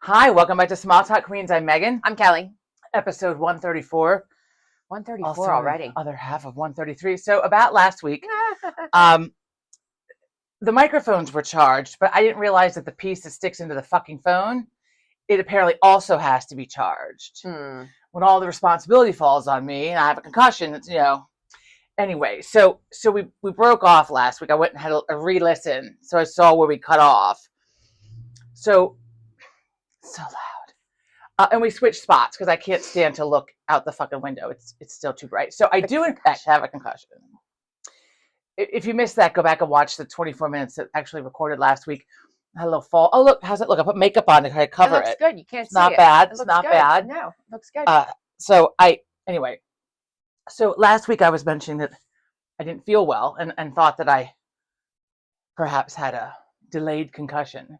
Hi, welcome back to Small Talk Queens. I'm Megan. I'm Kelly. Episode 134. 134 Also, already. Other half of 133. So about last week, the microphones were charged, but I didn't realize that the piece that sticks into the fucking phone, it apparently also has to be charged. When all the responsibility falls on me and I have a concussion, it's, anyway, so we broke off last week. I went and had a re-listen, so I saw where we cut off. So loud. And we switched spots because I can't stand to look out the fucking window. It's still too bright. So I do, in fact, have a concussion. If you missed that, go back and watch the 24 minutes that actually recorded last week. I had a little fall. Oh, look, how's it look? I put makeup on to try to cover it. It looks good. You can't see not it. bad. It It's not bad. No, it looks good. Anyway, so last week I was mentioning that I didn't feel well and thought that I perhaps had a delayed concussion.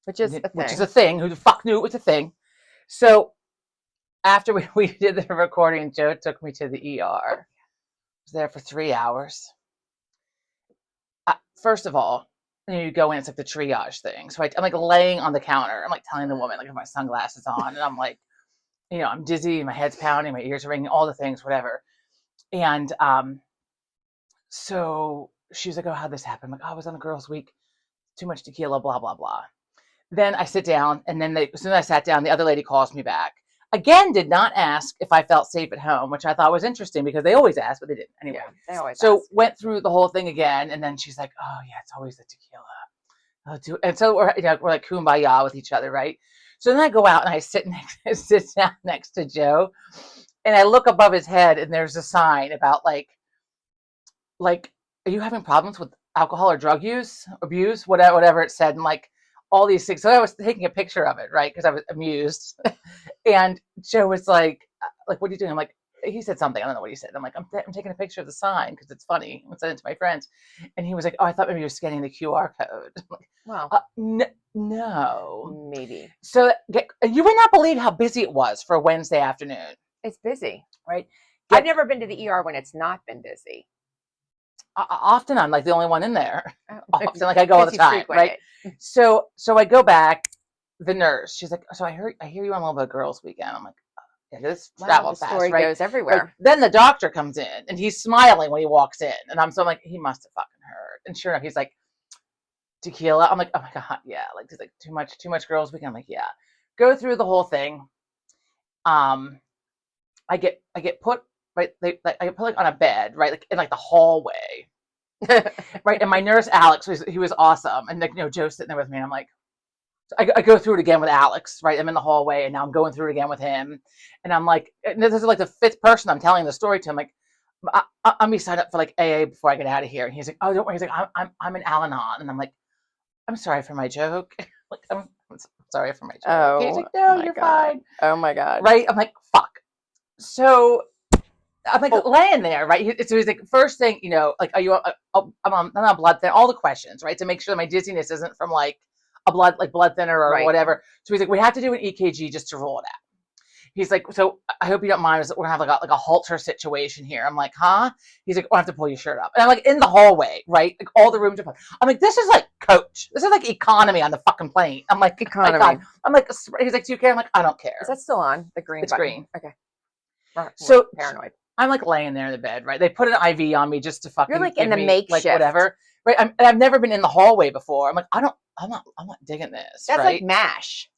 Which is a thing. Who the fuck knew it was a thing? So after we did the recording, Joe took me to the ER. I was there for 3 hours. First of all, you go in, it's like the triage thing. So I'm like laying on the counter. I'm like telling the woman, like, I have my sunglasses on, and I'm like, I'm dizzy, my head's pounding, my ears are ringing, all the things, whatever. And so she was like, oh, how'd this happen? I'm like, oh, I was on a girls' week, too much tequila, blah, blah, blah. Then I sit down, and then as soon as I sat down, the other lady calls me back. Again, did not ask if I felt safe at home, which I thought was interesting because they always ask, but they didn't. Anyway, yeah, they always so ask. Went through the whole thing again, and then she's like, oh, yeah, it's always the tequila. And so we're like kumbaya with each other, right? So then I go out, and I sit down next to Joe, and I look above his head, and there's a sign about, like, are you having problems with alcohol or drug use, abuse, whatever it said, and, like, all these things. So I was taking a picture of it, right? Because I was amused. And Joe was like, what are you doing? I'm like, he said something. I don't know what he said. I'm like, I'm taking a picture of the sign because it's funny. I'm sending it to my friends. And he was like, oh, I thought maybe you were scanning the QR code. I'm like, well, no. Maybe. So you would not believe how busy it was for a Wednesday afternoon. It's busy. Right? I've never been to the ER when it's not been busy. Often I'm like the only one in there. Often, like, I go all the time, right? So I go back. The nurse, she's like, so I hear you on a little bit of girls' weekend. I'm like, yeah, this travels fast, story right? Goes everywhere. Right? Then the doctor comes in, and he's smiling when he walks in, and I'm like, he must have fucking heard. And sure enough, he's like, tequila. I'm like, oh my god, yeah. Like, he's like, too much girls' weekend. I'm like, yeah. Go through the whole thing. I get put right. I get put like on a bed, right, like in like the hallway. Right, and my nurse Alex he was awesome, and like, Joe's sitting there with me, and I'm like, so I go through it again with Alex, right? I'm in the hallway, and now I'm going through it again with him, and I'm like, and this is like the fifth person I'm telling the story to. I'm like, I'm gonna sign up for like AA before I get out of here, and he's like, oh, don't worry. He's like, I'm an Al-Anon, and I'm like, I'm sorry for my joke. Like, I'm sorry for my joke. Oh, he's like, no, you're fine. Oh my god, right? I'm like, fuck. So I'm like laying there, right? So he's like, first thing, like, are you? I'm on blood thinner. All the questions, right, to make sure my dizziness isn't from like a blood thinner or whatever. So he's like, we have to do an EKG just to rule it out. He's like, so I hope you don't mind. We're gonna have like a halter situation here. I'm like, huh? He's like, I have to pull your shirt up. And I'm like in the hallway, right? Like all the rooms are. I'm like, this is like coach. This is like economy on the fucking plane. I'm like, economy. My God. I'm like, he's like, do you care? I'm like, I don't care. Is that still on? The green. It's button. Green. Okay. So paranoid. I'm like laying there in the bed, right? They put an IV on me just to fucking. You're like in the makeshift, like whatever, right? I've never been in the hallway before. I'm like, I'm not digging this. That's right? like MASH.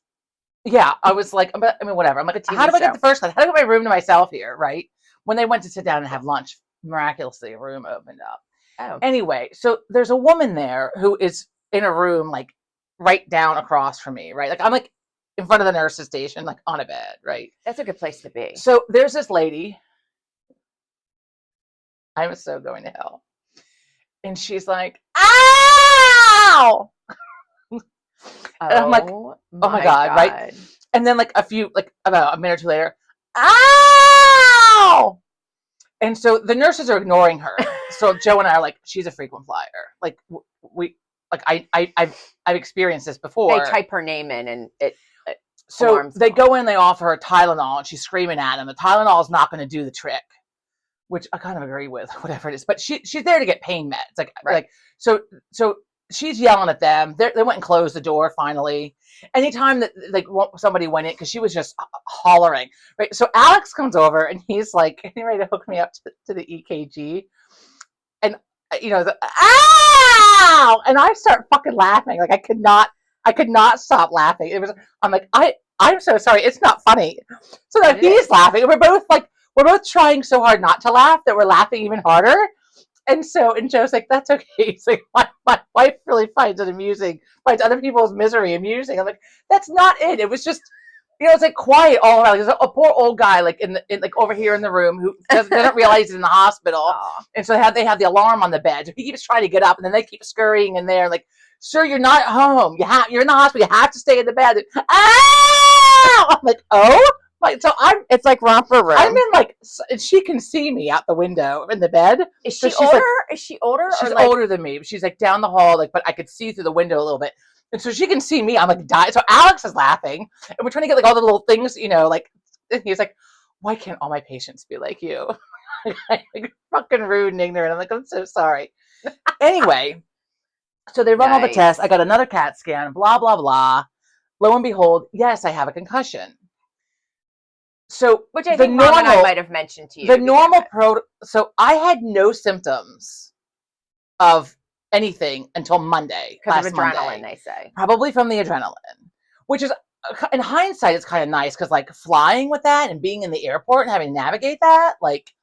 Yeah, I was like, I mean, whatever. I'm like, how do I get the first class? How do I get my room to myself here, right? When they went to sit down and have lunch, miraculously a room opened up. Oh. Anyway, so there's a woman there who is in a room like right down across from me, right? Like I'm like in front of the nurse's station, like on a bed, right? That's a good place to be. So there's this lady. I was so going to hell. And she's like, ow! And I'm like, oh my God, right? And then like about a minute or two later, ow! And so the nurses are ignoring her. So Joe and I are like, she's a frequent flyer. Like I've experienced this before. They type her name in and it so they go in, they offer her Tylenol, and she's screaming at him. The Tylenol is not going to do the trick, which I kind of agree with, whatever it is. But she's there to get pain meds, like so she's yelling at them. They went and closed the door finally. Anytime that like somebody went in, because she was just hollering, right? So Alex comes over and he's like, getting ready to hook me up to the EKG, and ow, and I start fucking laughing. Like I could not stop laughing. I'm like, I'm so sorry. It's not funny. So that he's laughing. And we're both trying so hard not to laugh that we're laughing even harder. And Joe's like, that's okay. He's like, my wife really finds it amusing, finds other people's misery amusing. I'm like, that's not it. It was just, it's like quiet all around. Like, there's a poor old guy like like over here in the room who doesn't realize he's in the hospital. And so they have the alarm on the bed. So he keeps trying to get up, and then they keep scurrying in there. Like, sir, you're not at home. You're in the hospital. You have to stay in the bed. I'm like, oh. Like, so it's like romper room. I'm in like, she can see me out the window in the bed. Is she older? Like, is she older? She's older than me. She's like down the hall, like, but I could see through the window a little bit. And so she can see me. I'm like dying. So Alex is laughing, and we're trying to get like all the little things, like. And he's like, "Why can't all my patients be like you?" Like, fucking rude and ignorant. I'm like, I'm so sorry. Anyway, so they run all the tests. I got another CAT scan. Blah blah blah. Lo and behold, yes, I have a concussion. So, which I think Mom and I might have mentioned to you. The normal so I had no symptoms of anything until Monday. Because of adrenaline, they say. Probably from the adrenaline, which is, in hindsight, it's kind of nice because like flying with that and being in the airport and having to navigate that, like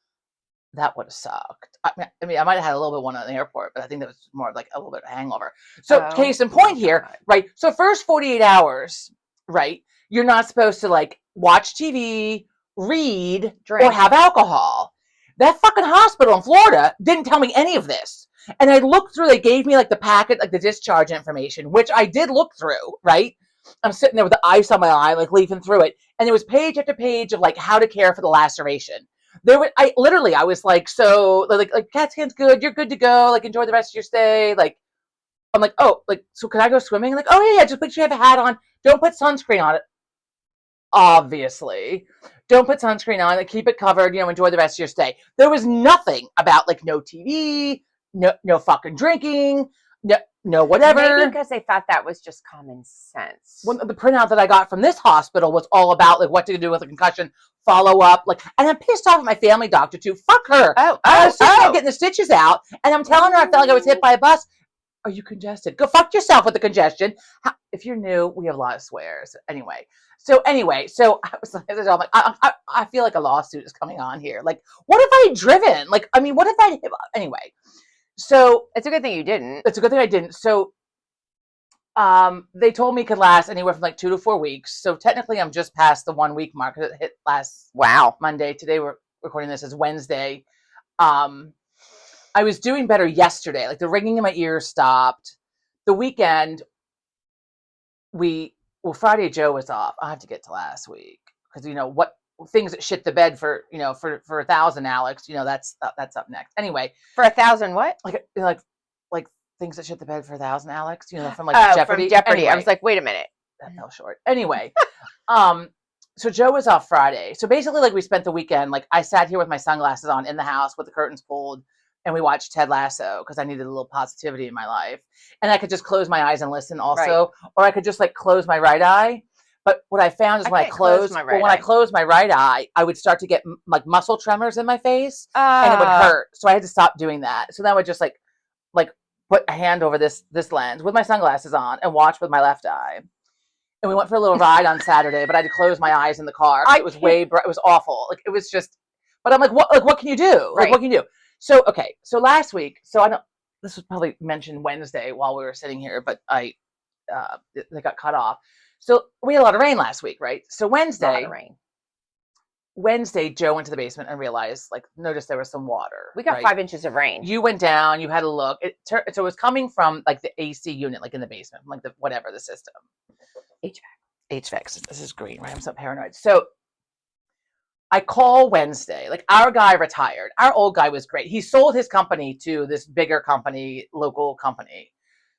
that would have sucked. I mean, I might have had a little bit of one in the airport, but I think that was more like a little bit of a hangover. So case in point here, right? So first 48 hours, right? You're not supposed to like watch TV, read, drink, or have alcohol. That fucking hospital in Florida didn't tell me any of this. And I looked through, they gave me like the packet, like the discharge information, which I did look through, right? I'm sitting there with the ice on my eye, like leafing through it. And there was page after page of like how to care for the laceration. I was like, so like CAT scan's good, you're good to go, like enjoy the rest of your stay. Like, I'm like, oh, like, so can I go swimming? Like, oh yeah, just make sure you have a hat on. Don't put sunscreen on it. Obviously, don't put sunscreen on. Like, keep it covered. Enjoy the rest of your stay. There was nothing about like no TV, no fucking drinking, no whatever. Maybe because they thought that was just common sense. Well, the printout that I got from this hospital was all about like what to do with a concussion, follow up, like, and I'm pissed off at my family doctor too. Fuck her. I was sitting there getting the stitches out, and I'm telling her I felt like I was hit by a bus. Are you congested? Go fuck yourself with the congestion. If you're new, we have a lot of swears. Anyway, so I was like, I'm like, I feel like a lawsuit is coming on here. Like, what if I had driven? Like, I mean, what if I, anyway. So it's a good thing you didn't. It's a good thing I didn't. So they told me it could last anywhere from like 2 to 4 weeks. So technically I'm just past the 1 week mark. It hit last Monday. Today we're recording this as Wednesday. I was doing better yesterday. Like the ringing in my ears stopped. The weekend, Friday Joe was off. I have to get to last week because what things that shit the bed for 1,000, Alex. That's up next. Anyway, for 1,000, what? Like things that shit the bed for 1,000, Alex. From like Jeopardy. From Jeopardy. Anyway, I was like, wait a minute. That fell short. Anyway, so Joe was off Friday. So basically, like we spent the weekend. Like I sat here with my sunglasses on in the house with the curtains pulled. And we watched Ted Lasso because I needed a little positivity in my life. And I could just close my eyes and listen also. Right. Or I could just like close my right eye. But what I found is when I closed my right eye, I would start to get like muscle tremors in my face and it would hurt. So I had to stop doing that. So then I would just like put a hand over this lens with my sunglasses on and watch with my left eye. And we went for a little ride on Saturday, but I had to close my eyes in the car. It was it was awful. Like it was just, but I'm like, what can you do? Like, what can you do? So, okay. So last week, this was probably mentioned Wednesday while we were sitting here, but they got cut off. So we had a lot of rain last week, right? So Wednesday, Joe went to the basement and noticed there was some water. We got 5 inches of rain. You went down, you had a look. So it was coming from like the AC unit, like in the basement, like the system. HVAC. This is green, right? I'm so paranoid. So I call Wednesday. Like our guy retired. Our old guy was great. He sold his company to this bigger company, local company.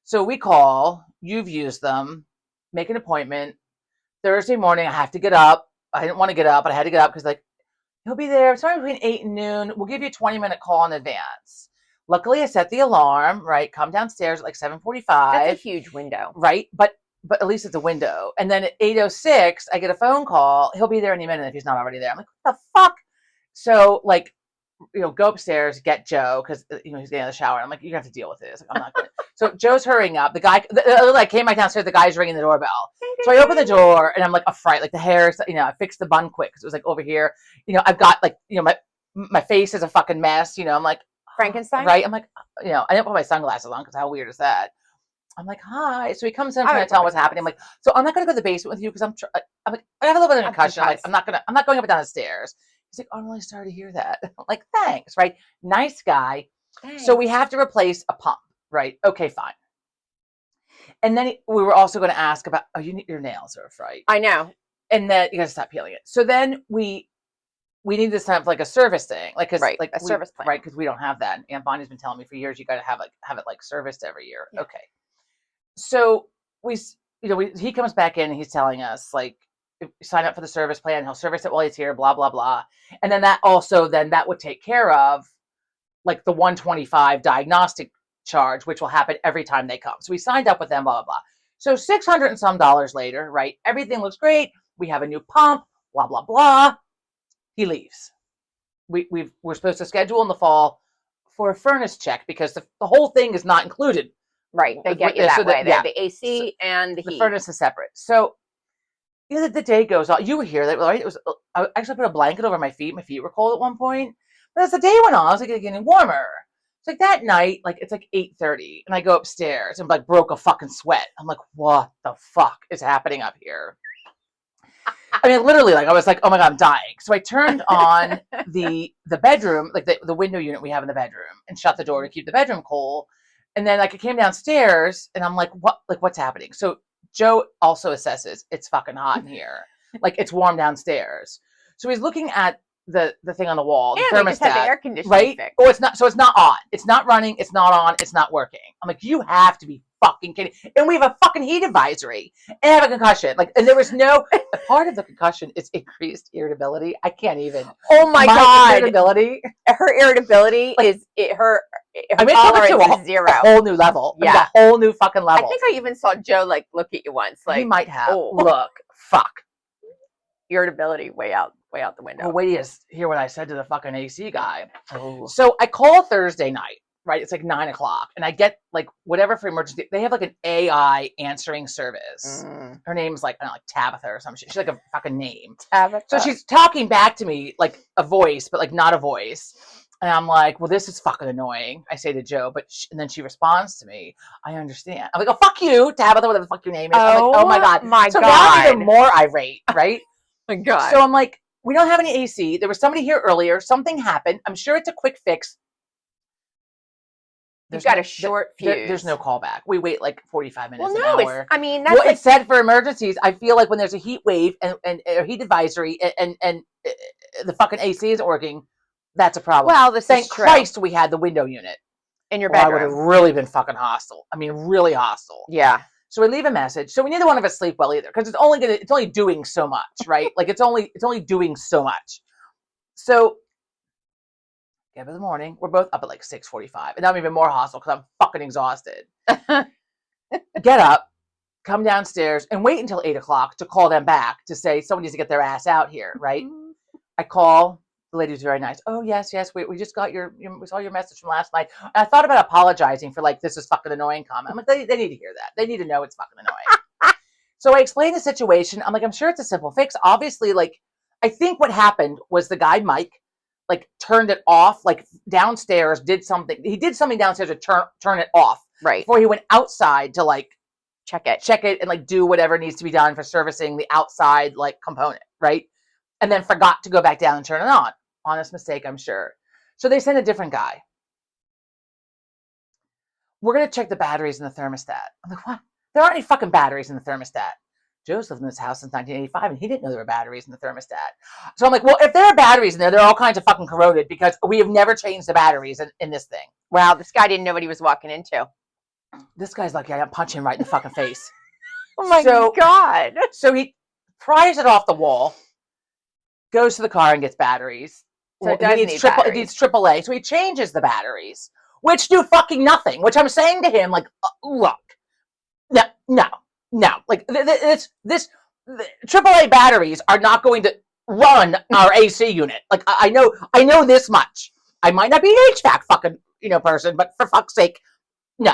So we call. You've used them. Make an appointment. Thursday morning, I have to get up. I didn't want to get up, but I had to get up because like he'll be there somewhere between 8 and noon. We'll give you a 20-minute call in advance. Luckily, I set the alarm, right? Come downstairs at like 7:45. That's a huge window. Right? But at least it's a window. And then at 8:06, I get a phone call. He'll be there any minute if he's not already there. I'm like, what the fuck? So, like, go upstairs, get Joe, because, he's getting out of the shower. I'm like, you're going to have to deal with this. Like, I'm not going to. So Joe's hurrying up. The guy, I came back downstairs, the guy's ringing the doorbell. So I open the door, and I'm like, a fright. Like, the hair, I fixed the bun quick, because it was, like, over here. I've got, like, my face is a fucking mess. I'm like, Frankenstein? right? I'm like, I didn't put my sunglasses on, because how weird is that? I'm like, hi. So he comes in, I'm trying to tell him what's happening. I'm like, so I'm not going to go to the basement with you, because I'm like, I have a little bit of a concussion. I'm like, I'm not going up and down the stairs. He's like, oh, I'm really sorry to hear that. I'm like, thanks, right? Nice guy. Thanks. So we have to replace a pump, right? Okay, fine. And then we were also going to ask about, your nails are right. I know. And then you got to stop peeling it. So then we need to set up like a service thing, like, cause right, like a service plan, right? Because we don't have that. And Aunt Bonnie's been telling me for years, you got to have it like serviced every year. Yeah. Okay. So he comes back in and he's telling us, like, sign up for the service plan. He'll service it while he's here, blah, blah, blah. And then that would take care of like the $125 diagnostic charge, which will happen every time they come. So we signed up with them, blah, blah, blah. So $600 and some later, right? Everything looks great. We have a new pump, blah, blah, blah. He leaves. We're supposed to schedule in the fall for a furnace check, because the whole thing is not included. Right. They get you that way. Yeah. The AC and the heat. The furnace is separate. So the day goes on. You were here, right? I actually put a blanket over my feet. My feet were cold at one point. But as the day went on, I was like getting warmer. It's like that night, like it's like 8:30, and I go upstairs and like broke a fucking sweat. I'm like, what the fuck is happening up here? I mean, literally, like I was like, oh my God, I'm dying. So I turned on the bedroom, like the window unit we have in the bedroom, and shut the door to keep the bedroom cool. And then like I came downstairs and I'm like, what's happening? So Joe also assesses it's fucking hot in here. Like it's warm downstairs. So he's looking at the thing on the wall, the thermostat, just had the air conditioning right? fixed. Oh, it's not. So it's not on. It's not running. It's not on. It's not working. I'm like, you have to be fucking kidding. And we have a fucking heat advisory and I have a concussion. Like, and there was no part of the concussion is increased irritability. I can't even. Oh my God. Irritability. Her irritability is her. I mean, tolerance is zero. A whole new level. Yeah, a whole new fucking level. I think I even saw Joe like look at you once. Like he might have. Oh, look, fuck. Irritability way out the window. Well, wait till you hear what I said to the fucking AC guy. Oh. So I call Thursday night, right? It's like 9:00, and I get like whatever for emergency. They have like an AI answering service. Her name's like, I don't know, like Tabitha or some shit. She's like a fucking name. Tabitha. So she's talking back to me like a voice, but like not a voice. And I'm like, well, this is fucking annoying. I say to Joe, and then she responds to me, I understand. I'm like, oh, fuck you, Tabitha, whatever the fuck your name is. I'm like, oh my God. So now I'm even more irate, right? My God. So I'm like, we don't have any AC. There was somebody here earlier. Something happened. I'm sure it's a quick fix. You've got a short fuse. There's no callback. We wait like 45 minutes, an hour. That's it's said for emergencies. I feel like when there's a heat wave and a heat advisory and the fucking AC isn't working, that's a problem. Well, thank Christ we had the window unit in your bedroom. I would have really been fucking hostile. I mean, really hostile. Yeah. So we leave a message. So we neither one of us sleep well either, because it's only doing so much, right? Like it's only doing so much. So get up in the morning. We're both up at like 6:45, and I'm even more hostile because I'm fucking exhausted. Get up, come downstairs, and wait until 8:00 to call them back to say someone needs to get their ass out here, right? I call. The lady was very nice. Oh, yes. We just got we saw your message from last night. And I thought about apologizing for like, this is fucking annoying comment. I'm like, they need to hear that. They need to know it's fucking annoying. So I explained the situation. I'm like, I'm sure it's a simple fix. Obviously, like, I think what happened was the guy, Mike, like turned it off, like downstairs, did something. He did something downstairs to turn it off. Right. Before he went outside to like check it and like do whatever needs to be done for servicing the outside like component. Right. And then forgot to go back down and turn it on. Honest mistake, I'm sure. So they sent a different guy. We're going to check the batteries in the thermostat. I'm like, what? There aren't any fucking batteries in the thermostat. Joe's lived in this house since 1985, and he didn't know there were batteries in the thermostat. So I'm like, well, if there are batteries in there, they're all kinds of fucking corroded, because we have never changed the batteries in this thing. Wow, this guy didn't know what he was walking into. This guy's lucky I didn't punch him right in the fucking face. Oh my God. So he pries it off the wall, goes to the car and gets batteries. So it needs needs AAA. So he changes the batteries. which do fucking nothing. Which I'm saying to him, like, look, no. Like, this AAA batteries are not going to run our AC unit. Like, I know this much. I might not be an HVAC fucking, person, but for fuck's sake, no.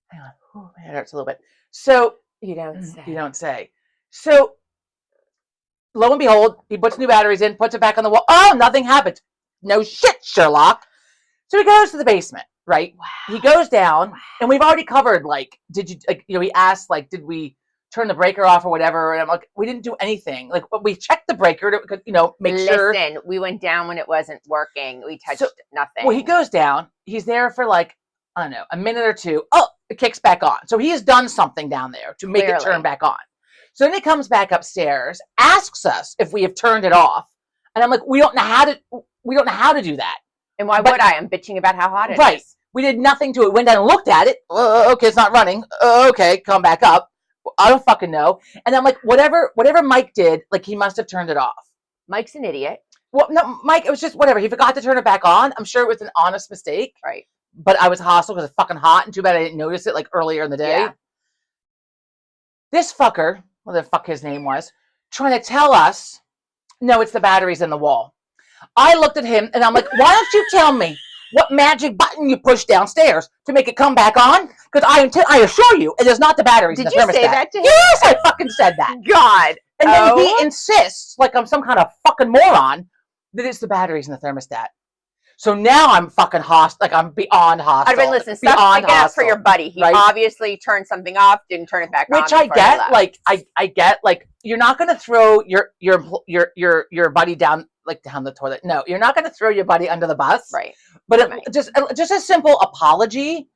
Hang on. Oh, my head hurts a little bit. So, you don't say. So, lo and behold, he puts new batteries in, puts it back on the wall. Oh, nothing happens. No shit, Sherlock. So he goes to the basement, right? Wow. He goes down, and we've already covered, like, he asked, like, did we turn the breaker off or whatever? And I'm like, we didn't do anything. Like, we checked the breaker to, make sure. Listen, we went down when it wasn't working. We touched nothing. Well, he goes down. He's there for, like, I don't know, a minute or two. Oh, it kicks back on. So he has done something down there to make it turn back on. So then he comes back upstairs, asks us if we have turned it off. And I'm like, we don't know how to do that. And why would I? I'm bitching about how hot it is. Right. We did nothing to it. Went down and looked at it. Okay, it's not running. Okay, come back up. I don't fucking know. And I'm like, whatever Mike did, like, he must have turned it off. Mike's an idiot. Well, no, Mike, it was just whatever. He forgot to turn it back on. I'm sure it was an honest mistake. Right. But I was hostile because it's fucking hot, and too bad I didn't notice it, like, earlier in the day. Yeah. This fucker, whatever the fuck his name was, trying to tell us, no, it's the batteries in the wall. I looked at him, and I'm like, why don't you tell me what magic button you push downstairs to make it come back on? Because I assure you, it is not the batteries in the thermostat. Did you say that to him? Yes, I fucking said that. God. And then he insists, like I'm some kind of fucking moron, that it's the batteries in the thermostat. So now I'm fucking hostile. Like, I'm beyond hostile. I've been listening. Stop sticking up for your buddy. He obviously turned something off, didn't turn it back on. Which I get. Like, I get. Like, you're not going to throw your buddy down the toilet. No, you're not going to throw your buddy under the bus. Right. But just a simple apology.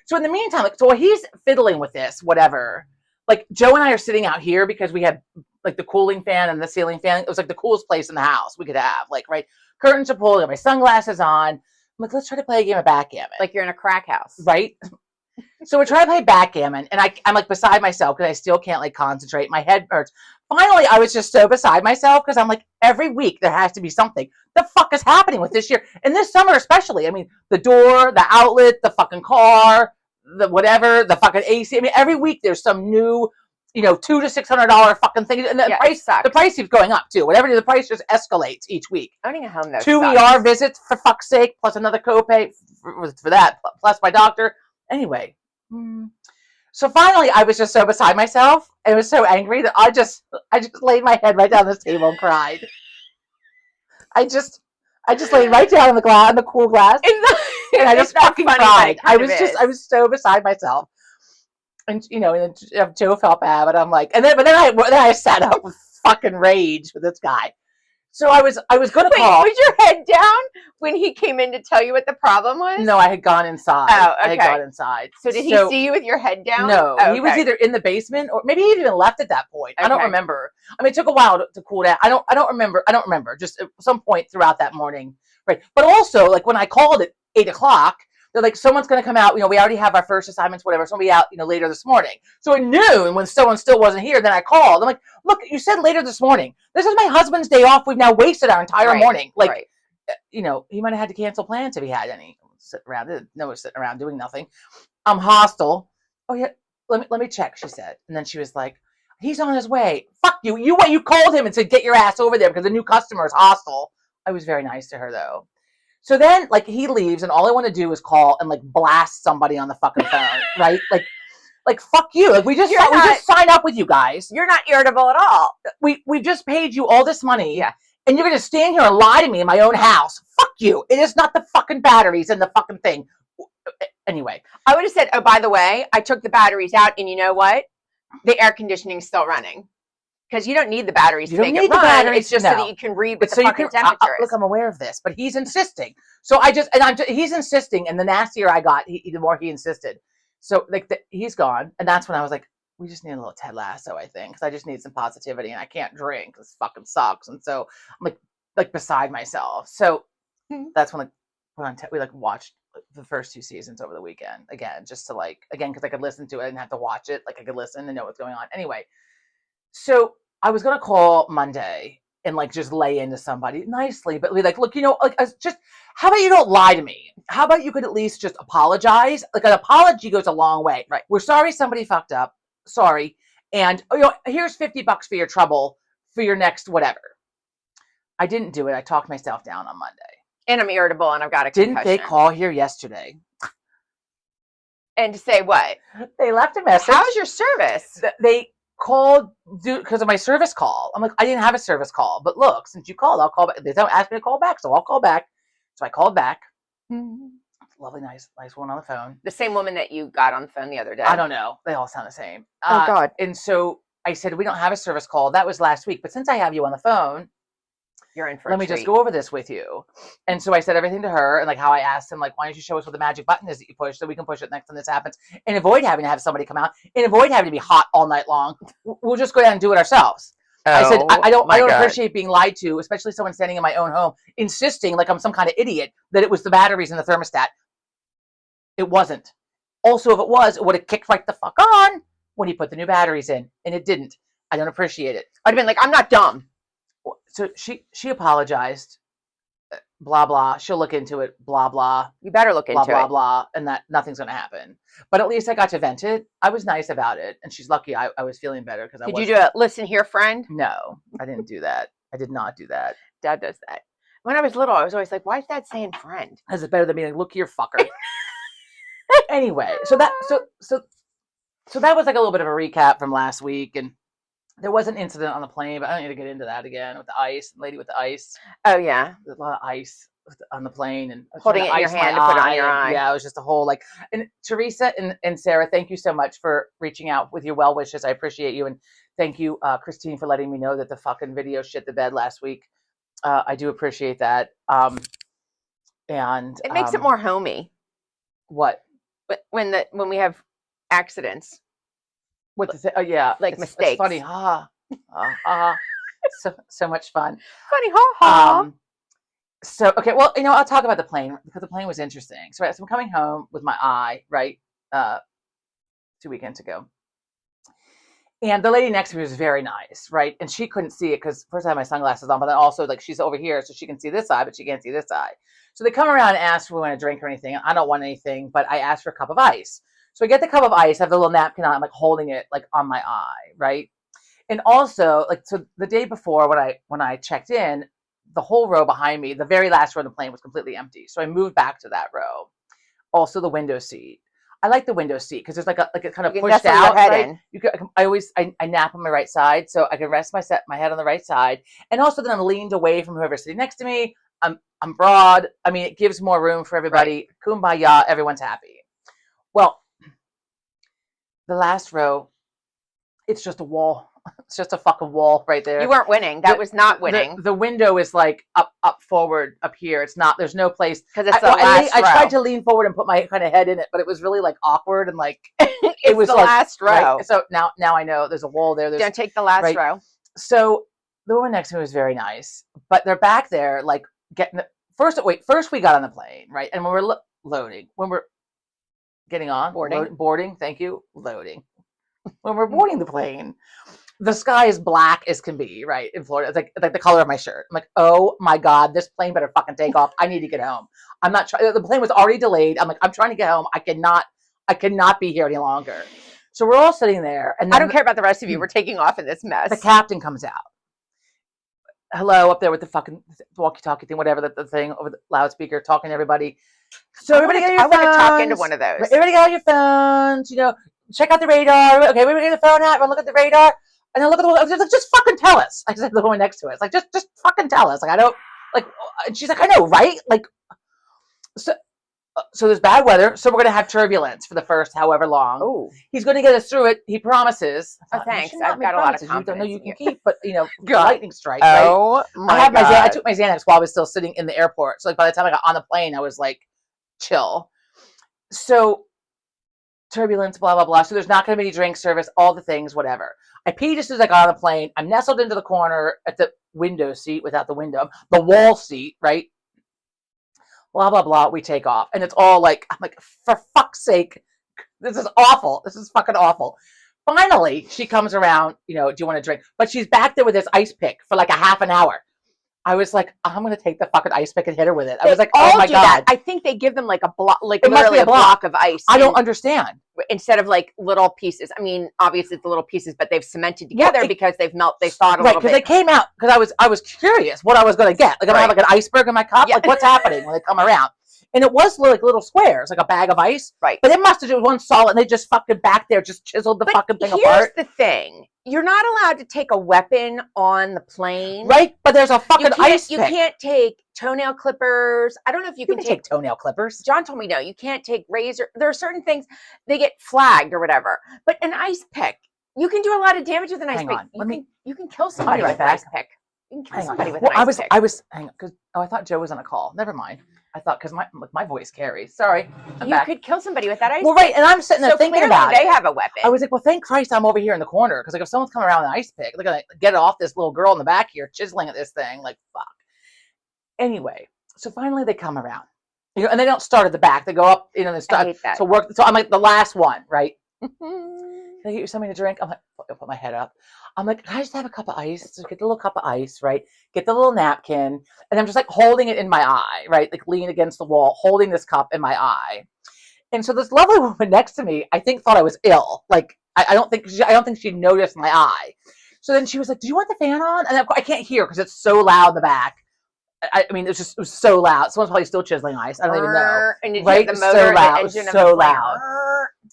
So in the meantime, like, so while he's fiddling with this, whatever. Like, Joe and I are sitting out here because we had, like, the cooling fan and the ceiling fan. It was like the coolest place in the house we could have. Like, right. Curtains are pulled, I got my sunglasses on. I'm like, let's try to play a game of backgammon. Like you're in a crack house. Right? So we're trying to play backgammon, and I'm like beside myself because I still can't, like, concentrate. My head hurts. Finally, I was just so beside myself because I'm like, every week there has to be something. The fuck is happening with this year? And this summer especially. I mean, the door, the outlet, the fucking car, the whatever, the fucking AC. I mean, every week there's some new, $200 to $600 fucking thing, and the price keeps going up too. Whatever, the price just escalates each week. Owning a home, though, 2 ER visits, for fuck's sake, plus another copay for that, plus my doctor. Anyway, so finally, I was just so beside myself and was so angry that I just laid my head right down this table and cried. I just laid right down on the cool glass, and I just fucking cried. I was so beside myself. And and Joe felt bad, but I'm like, but then I sat up with fucking rage with this guy. So I was gonna call. Was your head down when he came in to tell you what the problem was? No, I had gone inside. Oh, okay. I had gone inside. So did he see you with your head down? No, he was either in the basement or maybe he even left at that point. Okay. I don't remember. I mean, it took a while to cool down. I don't remember. Just at some point throughout that morning, right? But also, like, when I called at 8:00. They're like, someone's going to come out. We already have our first assignments, whatever. So we'll be out, later this morning. So at noon, when someone still wasn't here, then I called. I'm like, look, you said later this morning. This is my husband's day off. We've now wasted our entire morning. Like, he might have had to cancel plans if he had any. Sitting around. No one's sitting around doing nothing. I'm hostile. Oh, yeah. Let me check, she said. And then she was like, he's on his way. Fuck you. You called him and said, get your ass over there because the new customer is hostile. I was very nice to her, though. So then, like, he leaves, and all I want to do is call and, like, blast somebody on the fucking phone, right? Like, fuck you. Like, we just signed up with you guys. You're not irritable at all. We've just paid you all this money, and you're going to stand here and lie to me in my own house. Fuck you. It is not the fucking batteries in the fucking thing. Anyway. I would have said, oh, by the way, I took the batteries out, and you know what? The air conditioning's still running. Because you don't need the batteries to make it run. It's just so that you can read what the fucking temperature is. Look, I'm aware of this, but he's insisting. So he's insisting, and the nastier I got, the more he insisted. So, like, he's gone, and that's when I was like, we just need a little Ted Lasso, I think, because I just need some positivity, and I can't drink. This fucking sucks. And so I'm like beside myself. So that's when we watched the first 2 seasons over the weekend again, just to because I could listen to it and have to watch it. Like, I could listen and know what's going on. Anyway. So I was going to call Monday and like just lay into somebody nicely, but be like, look, like just how about you don't lie to me? How about you could at least just apologize? Like an apology goes a long way. Right. We're sorry somebody fucked up. Sorry. And here's $50 for your trouble for your next whatever. I didn't do it. I talked myself down on Monday. And I'm irritable and I've got a concussion. Didn't they call here yesterday? And to say what? They left a message. How's your service? They called because of my service call. I'm like, I didn't have a service call, but look, since you called, I'll call back. They don't ask me to call back, so I'll call back. So I called back. Lovely, nice one on the phone. The same woman that you got on the phone the other day. I don't know. They all sound the same. Oh God. And so I said, we don't have a service call. That was last week, but since I have you on the phone, you're in for let me just go over this with you. And so I said everything to her, and like how I asked him, like, why don't you show us what the magic button is that you push so we can push it next time this happens, and avoid having to have somebody come out, and avoid having to be hot all night long. We'll just go down and do it ourselves. I said, I don't appreciate being lied to, especially someone standing in my own home, insisting like I'm some kind of idiot that it was the batteries in the thermostat. It wasn't. Also, if it was, it would have kicked right the fuck on when he put the new batteries in, and it didn't. I don't appreciate it. I'd have been like, I'm not dumb. So she apologized, blah blah. She'll look into it, blah blah. You better look into it, blah blah, and that nothing's gonna happen. But at least I got to vent it. I was nice about it, and she's lucky I was feeling better because I. Did you do a listen here, friend? No, I didn't do that. I did not do that. Dad does that. When I was little, I was always like, why is Dad saying friend? Is it better than being like, look here, fucker? Anyway, so that was like a little bit of a recap from last week, and there was an incident on the plane, but I don't need to get into that again with the ice, the lady with the ice. Oh yeah, there's a lot of ice on the plane, and holding it in your hand to put it on your eye. Yeah, it was just a whole like. And Teresa and Sarah, thank you so much for reaching out with your well wishes. I appreciate you, and thank you, Christine, for letting me know that the fucking video shit the bed last week. I do appreciate that. And it makes it more homey. What? But when we have accidents. What to say? Oh yeah, like mistakes. It's funny, so much fun. Funny, ha. So okay, well, I'll talk about the plane because the plane was interesting. So, so I'm coming home with my eye, right, 2 weekends ago, and the lady next to me was very nice, right, and she couldn't see it because first I had my sunglasses on, but then also like she's over here, so she can see this eye, but she can't see this eye. So they come around and ask if we want a drink or anything. I don't want anything, but I asked for a cup of ice. So I get the cup of ice, I have the little napkin on, I'm like holding it like on my eye, right? And also, like, so the day before when I checked in, the whole row behind me, the very last row of the plane was completely empty. So I moved back to that row. Also the window seat. I like the window seat because there's like a kind of pushed out. Right? I nap on my right side, so I can rest my head on the right side. And also then I'm leaned away from whoever's sitting next to me. I'm broad. I mean, it gives more room for everybody. Right. Kumbaya, everyone's happy. Well, the last row, it's just a wall. It's just a fucking wall right there. You weren't winning. That was not winning. The window is like up forward up here. It's not. There's no place because it's the last row. I tried to lean forward and put my kind of head in it, but it was really like awkward and like it was the like, last row. Right? So now I know there's a wall there. Don't take the last row. So the woman next to me was very nice, but they're back there like getting first we got on the plane, right? And when we're loading, when we're getting on boarding, thank you, loading. When we're boarding the plane, the sky is black as can be, right? In Florida, it's like the color of my shirt. I'm like, oh my God, this plane better fucking take off. I need to get home. I'm not trying. The plane was already delayed. I'm like, I'm trying to get home. I cannot be here any longer. So we're all sitting there, and I don't care about the rest of you. We're taking off in this mess. The captain comes out. Hello, up there with the fucking walkie-talkie thing, whatever the thing over the loudspeaker, talking to everybody. So everybody get your phones. I want to talk into one of those. Everybody get out your phones. Check out the radar. Okay, we're gonna get the phone out. We'll look at the radar. And then look at the woman. Just fucking tell us. I said the woman next to us. Like, just fucking tell us. Like, I don't like. And she's like, I know, right? Like, so there's bad weather. So we're gonna have turbulence for the first however long. Oh, he's gonna get us through it. He promises. Oh, thanks. I've got a lot of confidence. You don't know you can keep, but lightning strike. Oh, right? My God. I took my Xanax while I was still sitting in the airport. So like by the time I got on the plane, I was like, chill. So. Turbulence, blah, blah, blah. So there's not going to be any drink service, all the things, whatever. I peed as soon as I got on the plane. I'm nestled into the corner at the window seat without the window, the wall seat, right? Blah, blah, blah. We take off. And it's all like, I'm like, for fuck's sake, this is awful. This is fucking awful. finally, she comes around, do you want a drink? But she's back there with this ice pick for like a half an hour. I was like, I'm going to take the fucking ice pick and hit her with it. I was like, oh my God. That. I think they give them like a block, like literally a block of ice. I don't understand. Instead of like little pieces. I mean, obviously it's the little pieces, but they've cemented together because they thought a little bit. Because they came out, because I was curious what I was going to get. Like, I'm going to have like an iceberg in my cup? Yeah. Like, what's happening when they come around? And it was like little squares, like a bag of ice. Right. But it must have been one solid, and they just fucking back there, just chiseled the fucking thing apart. Here's the thing. You're not allowed to take a weapon on the plane. Right? But there's a fucking ice pick. You can't take toenail clippers. I don't know if you can take toenail clippers. John told me no. You can't take razor. There are certain things, they get flagged or whatever. But an ice pick, you can do a lot of damage with an ice pick. You can kill somebody with an ice pick. You can kill somebody with an ice pick. I was hang on, because I thought Joe was on a call. Never mind. I thought, because my voice carries. Sorry. You could kill somebody with that ice pick. Well, right, and I'm sitting there thinking about it. They have a weapon. I was like, well, thank Christ I'm over here in the corner, because like if someone's coming around with an ice pick, they're going to get it off this little girl in the back here, chiseling at this thing, like, fuck. Anyway, so finally they come around. And they don't start at the back. They go up, they start. I hate that. So I'm like the last one, right? Can I get you something to drink? I'm like, I'll put my head up. I'm like, can I just have a cup of ice? Just get the little cup of ice, right? Get the little napkin. And I'm just like holding it in my eye, right? Like leaning against the wall, holding this cup in my eye. And so this lovely woman next to me, I think thought I was ill. Like, I don't think she noticed my eye. So then she was like, do you want the fan on? And I can't hear because it's so loud in the back. I mean, it was so loud. Someone's probably still chiseling ice. I don't even know. And did right? The motor, so loud. The engine so loud.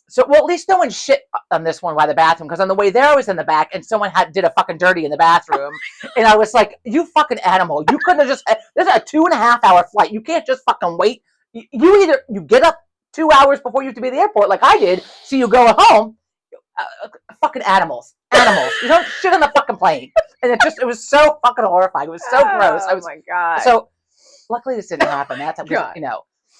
So, well, at least no one shit on this one by the bathroom, because on the way there I was in the back and someone did a fucking dirty in the bathroom. And I was like, you fucking animal. You couldn't have just, this is a 2.5-hour flight. You can't just fucking wait. You get up 2 hours before you have to be at the airport like I did, so you go home. Fucking animals. You don't shit on the fucking plane. And it was so fucking horrifying. It was so gross. Oh my God. So luckily this didn't happen. That's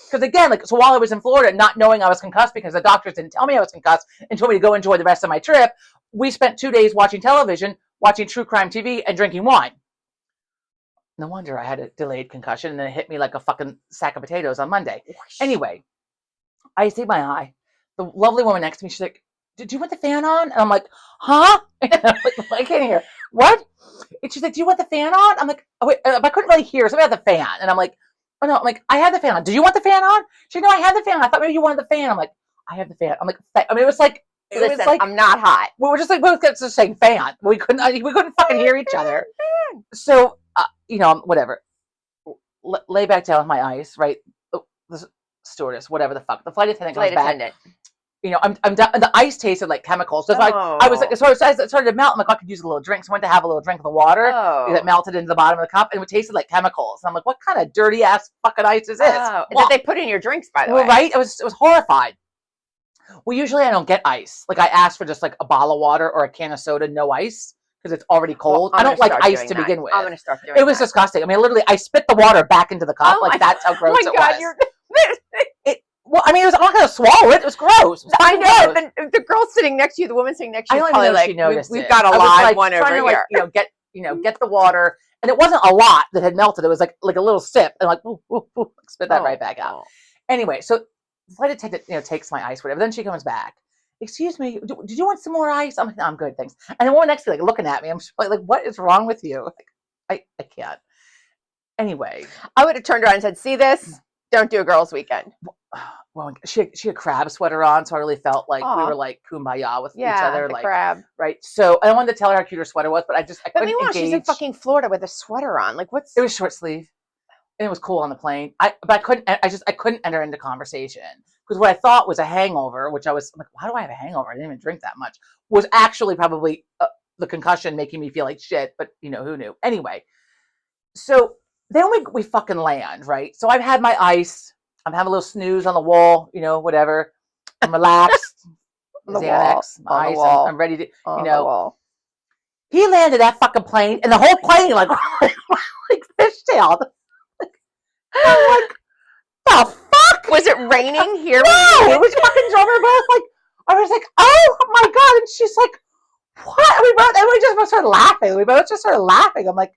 because again, so while I was in Florida, not knowing I was concussed because the doctors didn't tell me I was concussed and told me to go enjoy the rest of my trip, we spent 2 days watching television, watching true crime TV, and drinking wine. No wonder I had a delayed concussion, and then it hit me like a fucking sack of potatoes on Monday. Anyway, I see my eye. The lovely woman next to me, she's like, did you want the fan on? And I'm like, huh? And I'm like, I can't hear. What? And she's like, do you want the fan on? I'm like, oh, wait, I couldn't really hear, so I had the fan. And I'm like, oh no, I'm like, I have the fan on. Do you want the fan on? She's like, no, I have the fan on. I thought maybe you wanted the fan. I'm like, I have the fan. I'm like, I mean, it was like, I'm not hot. We were just like both just saying fan. We couldn't fucking hear each other. So, whatever. Lay back down with my ice, right? The stewardess, whatever the fuck. The flight attendant comes back. I'm done. The ice tasted like chemicals. So I was like, so it started to melt. I'm like, I could use a little drink. So I went to have a little drink of the water that melted into the bottom of the cup, and it tasted like chemicals. And I'm like, what kind of dirty ass fucking ice is this? That they put in your drinks, by the way. Right? It was horrified. Well, usually I don't get ice. Like I ask for just like a bottle of water or a can of soda, no ice, because it's already cold. I don't like ice to begin with. I'm gonna start doing it. It was disgusting. I mean, literally, I spit the water back into the cup. That's how gross it was. Well, I mean, I'm not going to swallow it. It was gross. I know. The girl sitting next to you, the woman sitting next to you, probably like, we've got a live one over here. Get the water. And it wasn't a lot that had melted. It was like a little sip. And like, spit that right back out. Anyway, so the flight attendant, takes my ice, whatever. Then she comes back. Excuse me, did you want some more ice? I'm like, no, I'm good, thanks. And the woman next to me, looking at me, I'm just like, what is wrong with you? Like, I can't. Anyway. I would have turned around and said, see this? Don't do a girls' weekend. Well, she had a crab sweater on, so I really felt like we were like kumbaya with each other. The like crab. Right. So I wanted to tell her how cute her sweater was, but I couldn't engage. She's in fucking Florida with a sweater on. Like what's? It was short sleeve, and it was cool on the plane. But I couldn't. I couldn't enter into conversation because what I thought was a hangover, which I was like, why do I have a hangover? I didn't even drink that much. Was actually probably the concussion making me feel like shit. But who knew? Anyway, so then we fucking land, right? So I've had my ice. I'm having a little snooze on the wall, whatever. I'm relaxed. On the wall. I'm ready to, on the wall. He landed that fucking plane, and the whole plane like fishtailed. I'm like, the fuck? Was it raining here? No, it was fucking drummer both. Like, I was like, oh my God. And she's like, what? And we just started laughing. We both just started laughing. I'm like,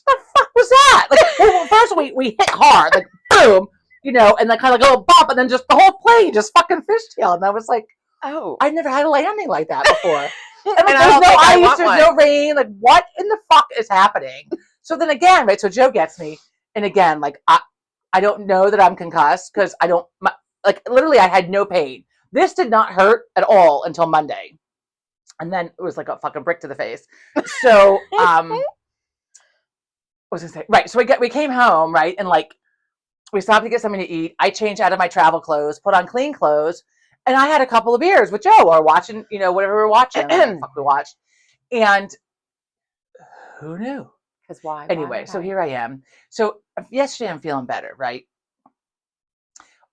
the fuck was that? Like, well, first we hit hard, like, boom. And then kind of like a little bump, and then just the whole plane just fucking fishtailed. And I was like, Oh. I've never had a landing like that before. And And there's no ice, there's no rain. Like, what in the fuck is happening? So then again, right? So Joe gets me, and again, like I don't know that I'm concussed because I don't like literally I had no pain. This did not hurt at all until Monday, and then it was like a fucking brick to the face. So what was I gonna say? Right. So we came home, right, and like we stopped to get something to eat. I changed out of my travel clothes, put on clean clothes, and I had a couple of beers with Joe or watching, whatever we were watching. I don't know what the fuck we watched. And who knew? Because why? Anyway, so here I am. So yesterday I'm feeling better, right?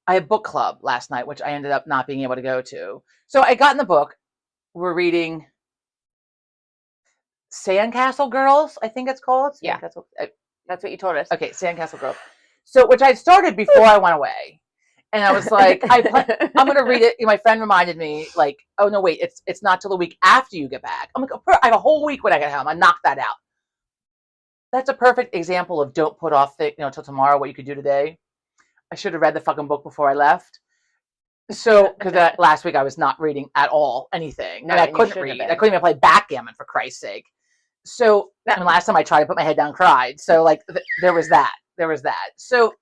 I had book club last night, which I ended up not being able to go to. So I got in the book. We're reading Sandcastle Girls, I think it's called. Yeah. That's what you told us. Okay, Sandcastle Girls. So, which I started before I went away. And I was like, I'm going to read it. My friend reminded me, like, oh, no, wait, it's not till the week after you get back. I'm like, I have a whole week when I get home. I knocked that out. That's a perfect example of don't put off, till tomorrow what you could do today. I should have read the fucking book before I left. So, because last week I was not reading at all, anything. No, and I couldn't read. I couldn't even play backgammon, for Christ's sake. So, last time I tried to put my head down, cried. So, like, there was that. So,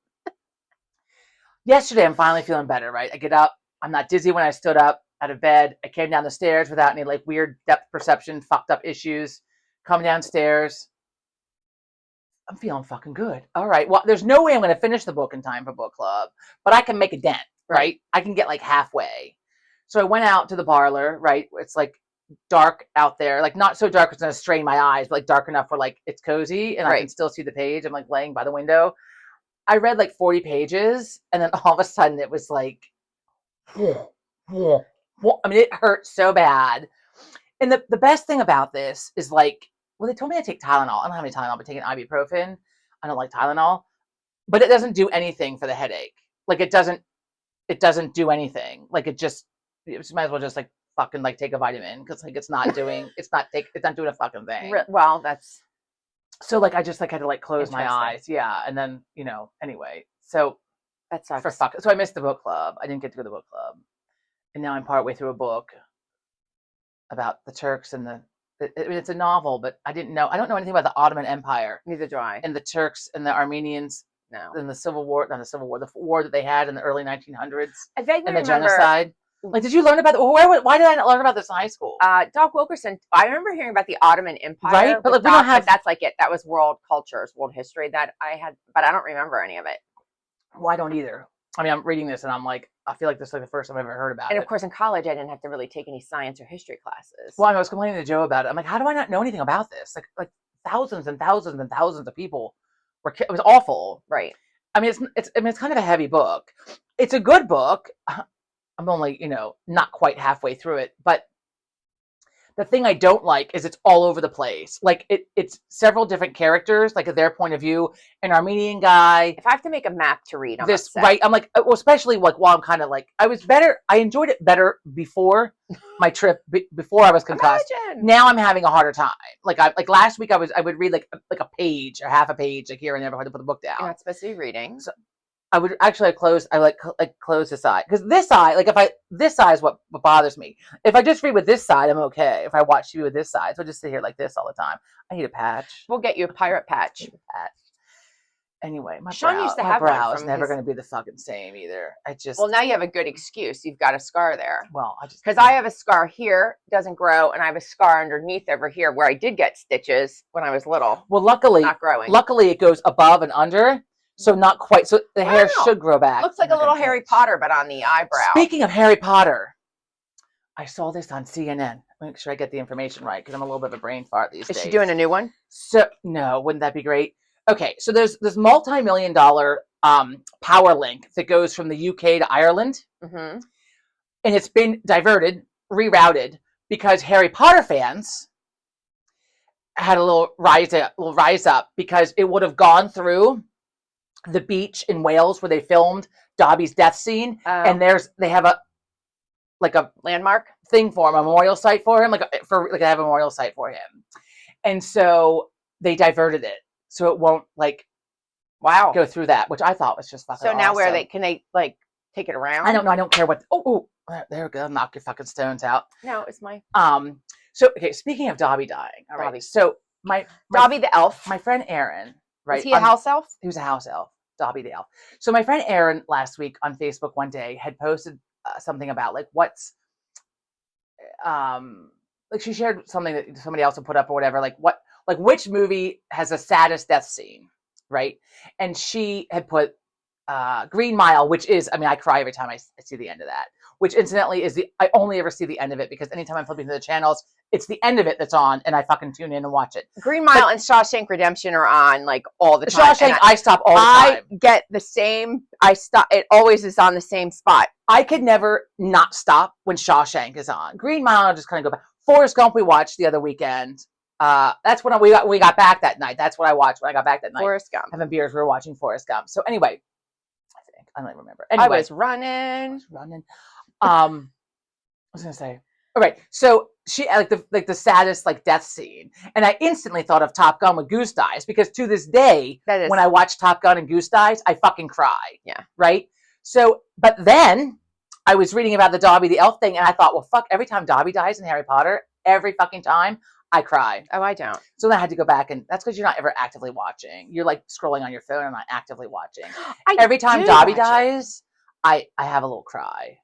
yesterday I'm finally feeling better, right? I get up. I'm not dizzy when I stood up out of bed. I came down the stairs without any, like, weird depth perception, fucked up issues. Come downstairs. I'm feeling fucking good. All right. Well, there's no way I'm going to finish the book in time for book club, but I can make a dent, right? I can get like halfway. So I went out to the parlor, right? It's like dark out there, like not so dark it's going to strain my eyes, but like dark enough where like it's cozy and I can still see the page. I'm like laying by the window. I read like 40 pages and then all of a sudden it was like, I mean, it hurt so bad. And the best thing about this is like, well, they told me to take Tylenol. I don't have any Tylenol, but taking ibuprofen. I don't like Tylenol, but it doesn't do anything for the headache. Like it doesn't do anything. Like you might as well just like fucking like take a vitamin because like it's not doing a fucking thing. Well, that's so like I just like had to like close my eyes, yeah, and then anyway. So that sucks. So I missed the book club. I didn't get to go to the book club, and now I'm partway through a book about the Turks and it's a novel, but I don't know anything about the Ottoman Empire. Neither do I. And the Turks and the Armenians. No. And the war that they had in the early 1900s. I vaguely and the remember, genocide. Like, did you learn about why did I not learn about this in high school? Doc Wilkerson. I remember hearing about the Ottoman Empire, right? But like, we don't have. But that's like it. That was world cultures, world history that I had, but I don't remember any of it. Well, I don't either. I mean, I'm reading this and I'm like, I feel like this is like the first time I've ever heard about it. And of course, in college, I didn't have to really take any science or history classes. Well, I was complaining to Joe about it. I'm like, how do I not know anything about this? Like thousands and thousands and thousands of people it was awful. Right. I mean, it's kind of a heavy book. It's a good book. I'm only, not quite halfway through it, but the thing I don't like is it's all over the place. Like it's several different characters, like their point of view. An Armenian guy. If I have to make a map to read, right? I'm like, well, especially like while I'm kind of like, I enjoyed it better before my trip, before I was concussed. Imagine. Now I'm having a harder time. Like last week I would read like a page or half a page, like here and there, I had to put the book down. You're not supposed to be reading. So, I would actually close this eye because this eye, like this eye is what bothers me. If I just read with this side, I'm okay. If I watch TV with this side, so I just sit here like this all the time. I need a patch. We'll get you a pirate patch. Anyway, my brow is never going to be the fucking same either. Well, now you have a good excuse. You've got a scar there. Well, because I have a scar here, doesn't grow, and I have a scar underneath over here where I did get stitches when I was little. Well, luckily, not growing. Luckily, it goes above and under. So not quite. So the hair should grow back. Looks like a little Harry Potter, but on the eyebrow. Speaking of Harry Potter, I saw this on CNN. Make sure I get the information right because I'm a little bit of a brain fart these days. Is she doing a new one? So no, wouldn't that be great? Okay, so there's this multi-million-dollar power link that goes from the UK to Ireland, and it's been rerouted because Harry Potter fans had a little rise up because it would have gone through the beach in Wales where they filmed Dobby's death scene, and they have a landmark thing for him, a memorial site for him, I have a memorial site for him, and so they diverted it so it won't go through that, which I thought was just fucking. So now awesome. can they like take it around? I don't know. I don't care what. Oh, There we go. Knock your fucking stones out. No, it's my So okay, speaking of Dobby dying, all right. Dobby. So my Dobby the elf. my friend Aaron, right? Was he a house elf? He was a house elf. Dobby the elf. So my friend Aaron last week on Facebook one day had posted something about like what's like she shared something that somebody else had put up or whatever, like which movie has the saddest death scene, right? And she had put Green Mile, which is, I mean, I cry every time I see the end of that, which incidentally is I only ever see the end of it because anytime I'm flipping through the channels, it's the end of it that's on and I fucking tune in and watch it. Green Mile and Shawshank Redemption are on like all the time. Shawshank, I stop all the time. I get the same, it always is on the same spot. I could never not stop when Shawshank is on. Green Mile, I'll just kind of go back. Forrest Gump we watched the other weekend. That's when we got back that night. That's what I watched when I got back that night. Forrest Gump. Having beers, we were watching Forrest Gump. So anyway, I don't remember. Anyway, I was running. I was gonna say. All right. So she like the saddest like death scene, and I instantly thought of Top Gun when Goose dies because to this day, when I watch Top Gun and Goose dies, I fucking cry. Yeah. Right. So, but then I was reading about the Dobby the elf thing, and I thought, well, fuck. Every time Dobby dies in Harry Potter, every fucking time I cry. Oh, I don't. So then I had to go back, and that's because you're not ever actively watching. You're like scrolling on your phone and not actively watching. Every time Dobby dies, I have a little cry.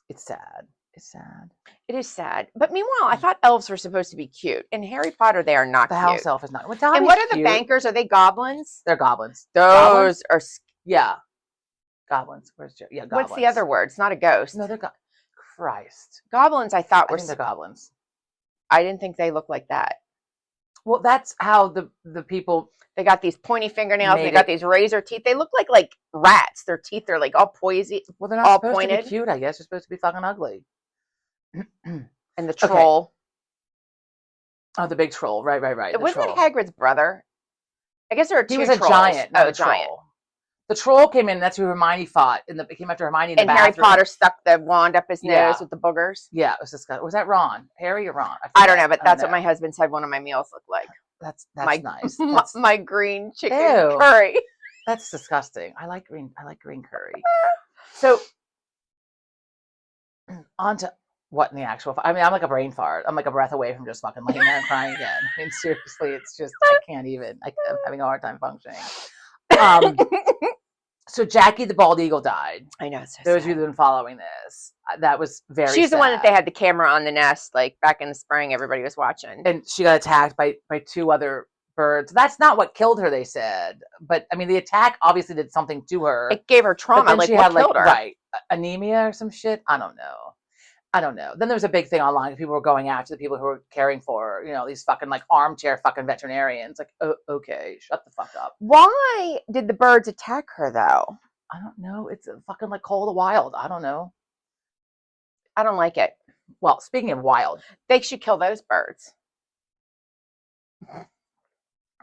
It's sad. It's sad. It is sad. But meanwhile, I thought elves were supposed to be cute. In Harry Potter, they are not the cute. house elf is not. Well, and what are the bankers? Are they goblins? They're goblins. Those are... Yeah. Goblins. Where's Joe? Yeah, goblins. What's the other word? It's not a ghost. No, they're Christ. Goblins, I thought were... they're goblins. I didn't think they looked like that. Well, that's how the people... They got these pointy fingernails. They got these razor teeth. They look like rats. Their teeth are like all poisy. Well, they're not supposed to be cute, I guess. They're supposed to be fucking ugly. And the troll. Okay. Oh, the big troll. Right. Wasn't it Hagrid's brother? I guess there are two trolls. He was a giant. Oh, a giant. The troll came in. That's who Hermione fought. It came after Hermione in the bathroom. Harry Potter stuck the wand up his nose with the boogers. Yeah, it was disgusting. Was that Ron? Harry or Ron? I don't know, but that's what my husband said one of my meals looked like. That's nice. My green chicken curry. That's disgusting. I like green curry. So on to what in the actual... I mean, I'm like a brain fart. I'm like a breath away from just fucking laying there and crying again. I mean, seriously, it's just, I can't even. I'm having a hard time functioning. So Jackie the bald eagle died. I know. It's so Those of sad. you who've been following this, that was very She's sad. the one that they had the camera on the nest, like back in the spring, everybody was watching. And she got attacked by two other birds. That's not what killed her, they said. But I mean, the attack obviously did something to her. It gave her trauma. Like, what killed her? Right. Anemia or some shit. I don't know. Then there was a big thing online. People were going after the people who were caring for her, these fucking like armchair fucking veterinarians. Like, oh, okay, shut the fuck up. Why did the birds attack her though? I don't know. It's a fucking like Call of the Wild. I don't know. I don't like it. Well, speaking of wild, they should kill those birds.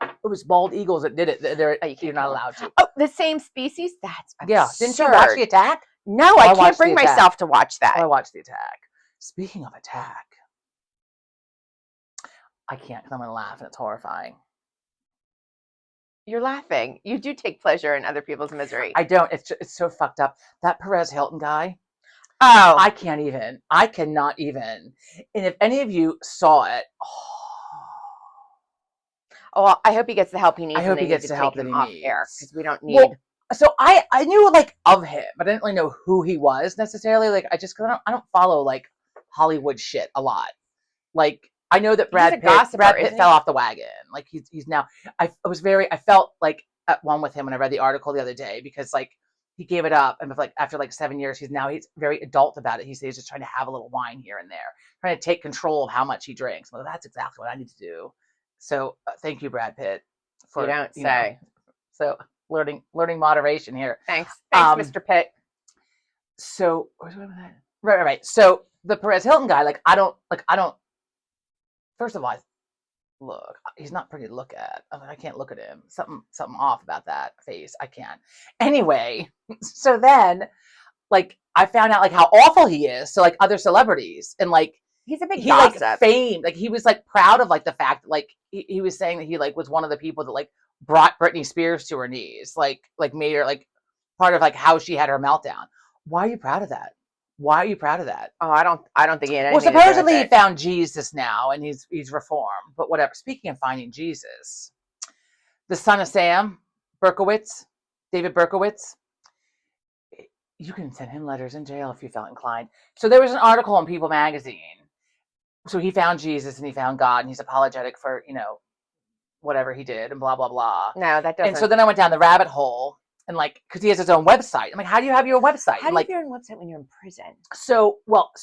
It was bald eagles that did it. You're not allowed to. Oh, the same species? That's absurd. Yeah. Didn't you watch the attack? No, I can't bring myself to watch that. I watched the attack. Speaking of attack, I can't because I'm going to laugh and it's horrifying. You're laughing. You do take pleasure in other people's misery. I don't. It's so fucked up. That Perez Hilton guy. Oh. I cannot even. And if any of you saw it, well, I hope he gets the help he needs. I hope he gets the help that he needs. Because we don't need... Well, so I knew like of him, but I didn't really know who he was necessarily. Like I don't follow like Hollywood shit a lot. Like I know that Brad Pitt fell off the wagon. Like he's now. I felt like at one with him when I read the article the other day because like he gave it up and like after like 7 years he's very adult about it. He says he's just trying to have a little wine here and there, trying to take control of how much he drinks. Well, that's exactly what I need to do. So thank you, Brad Pitt. You don't say. So learning moderation here. Thanks, Mr. Pitt. So right. So the Perez Hilton guy, I don't. First of all, look, he's not pretty to look at. I can't look at him. Something off about that face. I can't. Anyway, so then, I found out how awful he is to other celebrities and he's a big gossip. Famed. He was proud of the fact that he was saying that he was one of the people that brought Britney Spears to her knees, made her part of how she had her meltdown. Why are you proud of that? Why are you proud of that? Oh, I don't think he had Well, anything to do with supposedly he it. found Jesus now, and he's reformed. But whatever. Speaking of finding Jesus, the son of Sam Berkowitz, David Berkowitz, you can send him letters in jail if you felt inclined. So there was an article in People magazine. So he found Jesus and he found God, and he's apologetic for, whatever he did and blah, blah, blah. No, that doesn't. And so then I went down the rabbit hole and because he has his own website. I'm like, how do you have your website? How do you have your own website when you're in prison? So